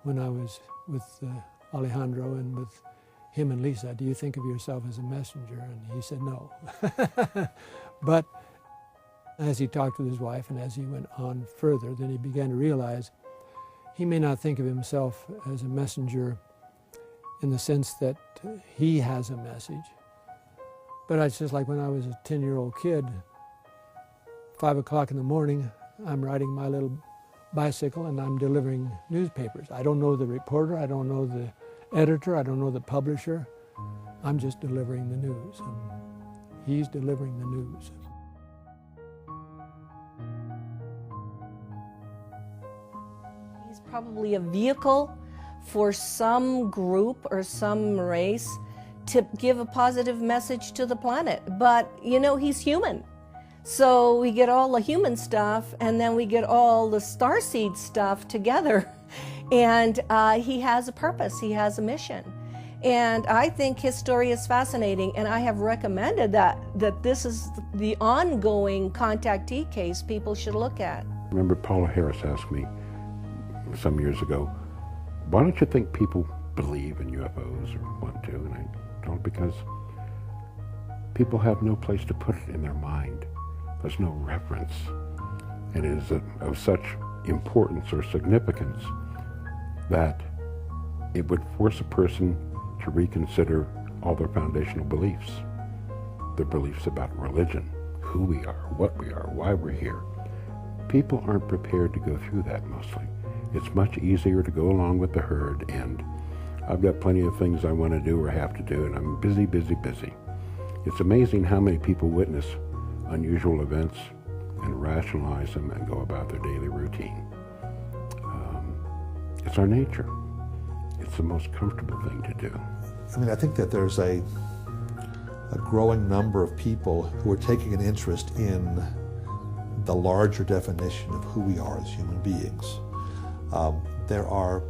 when I was with Alejandro and with him and Lisa, do you think of yourself as a messenger? And he said no. But as he talked with his wife and as he went on further, then he began to realize he may not think of himself as a messenger in the sense that he has a message. But it's just like when I was a 10-year-old kid, 5 o'clock in the morning, I'm riding my little bicycle and I'm delivering newspapers. I don't know the reporter, I don't know the editor, I don't know the publisher. I'm just delivering the news. And he's delivering the news. He's probably a vehicle for some group or some race to give a positive message to the planet. But, you know, he's human. So we get all the human stuff and then we get all the starseed stuff together. And he has a purpose, he has a mission. And I think his story is fascinating, and I have recommended that this is the ongoing contactee case people should look at. Remember Paula Harris asked me some years ago, why don't you think people believe in UFOs or want to? And I told her because people have no place to put it in their mind. There's no reference. And it is of such importance or significance that it would force a person to reconsider all their foundational beliefs. Their beliefs about religion, who we are, what we are, why we're here. People aren't prepared to go through that mostly. It's much easier to go along with the herd, and I've got plenty of things I want to do or have to do, and I'm busy, busy, busy. It's amazing how many people witness unusual events and rationalize them and go about their daily routine. It's our nature. It's the most comfortable thing to do. I mean, I think that there's a growing number of people who are taking an interest in the larger definition of who we are as human beings. There are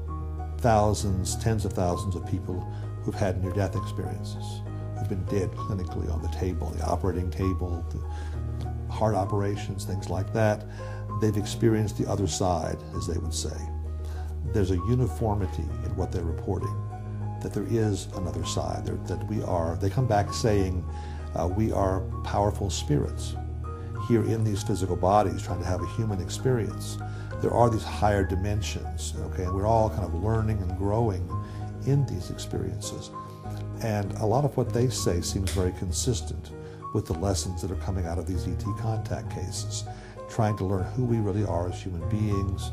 thousands, tens of thousands of people who've had near-death experiences, who've been dead clinically on the table, the operating table, the heart operations, things like that. They've experienced the other side, as they would say. There's a uniformity in what they're reporting, that there is another side, they come back saying we are powerful spirits here in these physical bodies trying to have a human experience. There are these higher dimensions, okay, and we're all kind of learning and growing in these experiences. And a lot of what they say seems very consistent with the lessons that are coming out of these ET contact cases, trying to learn who we really are as human beings,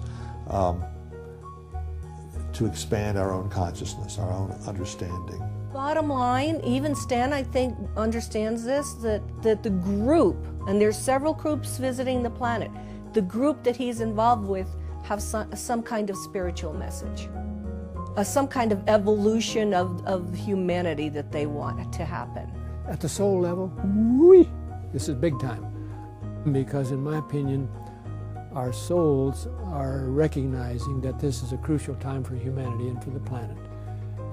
to expand our own consciousness, our own understanding. Bottom line, even Stan, I think, understands this, that the group, and there's several groups visiting the planet, the group that he's involved with have some kind of spiritual message, some kind of evolution of humanity that they want to happen. At the soul level, this is big time. Because in my opinion, our souls are recognizing that this is a crucial time for humanity and for the planet.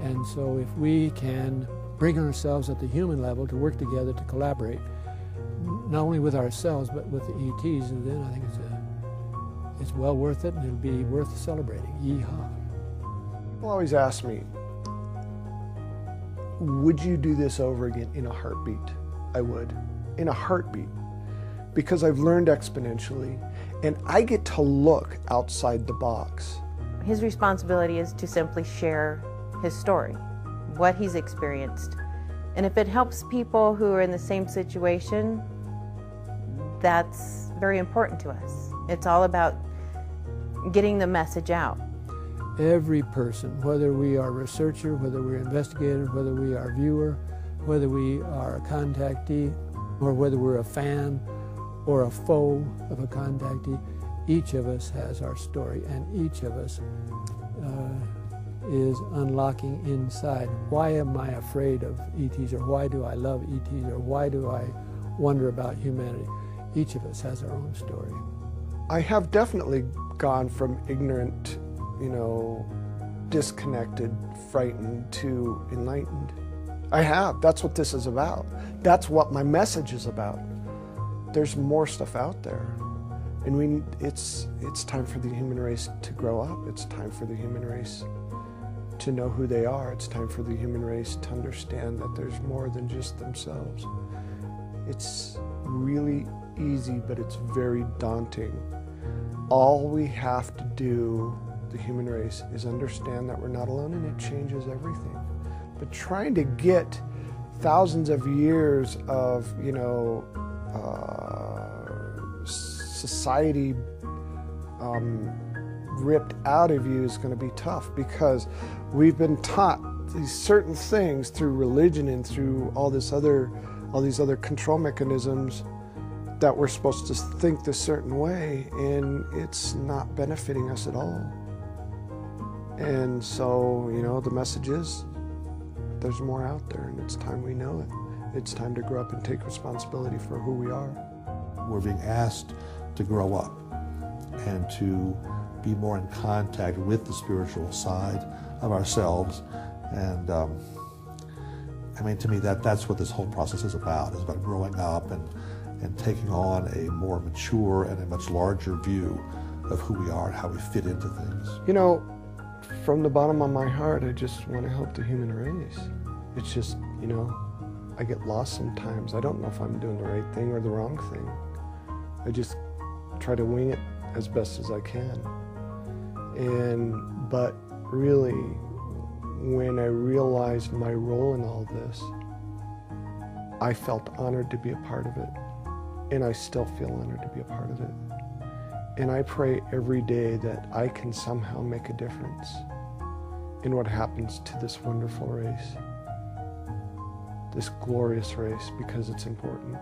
And so if we can bring ourselves at the human level to work together to collaborate, not only with ourselves but with the ETs, and then I think it's well worth it, and it'll be worth celebrating. Yeehaw. People always ask me, would you do this over again in a heartbeat? I would, in a heartbeat, because I've learned exponentially, and I get to look outside the box. His responsibility is to simply share his story, what he's experienced. And if it helps people who are in the same situation, that's very important to us. It's all about getting the message out. Every person, whether we are a researcher, whether we're an investigator, whether we are a viewer, whether we are a contactee, or whether we're a fan or a foe of a contactee, each of us has our story, and each of us is unlocking inside. Why am I afraid of ETs, or why do I love ETs, or why do I wonder about humanity? Each of us has our own story. I have definitely gone from ignorant, disconnected, frightened, to enlightened. I have. That's what this is about. That's what my message is about. There's more stuff out there. And it's time for the human race to grow up. It's time for the human race to know who they are. It's time for the human race to understand that there's more than just themselves. It's really easy, but it's very daunting. All we have to do, the human race, is understand that we're not alone, and it changes everything. But trying to get thousands of years of, society ripped out of you is going to be tough, because we've been taught these certain things through religion and through all these other control mechanisms that we're supposed to think this certain way, and it's not benefiting us at all. And so, the message is there's more out there, and it's time we know it. It's time to grow up and take responsibility for who we are. We're being asked to grow up and to be more in contact with the spiritual side of ourselves. And to me, that's what this whole process is about. It's about growing up and taking on a more mature and a much larger view of who we are and how we fit into things. From the bottom of my heart, I just want to help the human race. It's just, I get lost sometimes. I don't know if I'm doing the right thing or the wrong thing. I just try to wing it as best as I can. But really, when I realized my role in all this, I felt honored to be a part of it. And I still feel honored to be a part of it. And I pray every day that I can somehow make a difference in what happens to this wonderful race, this glorious race, because it's important.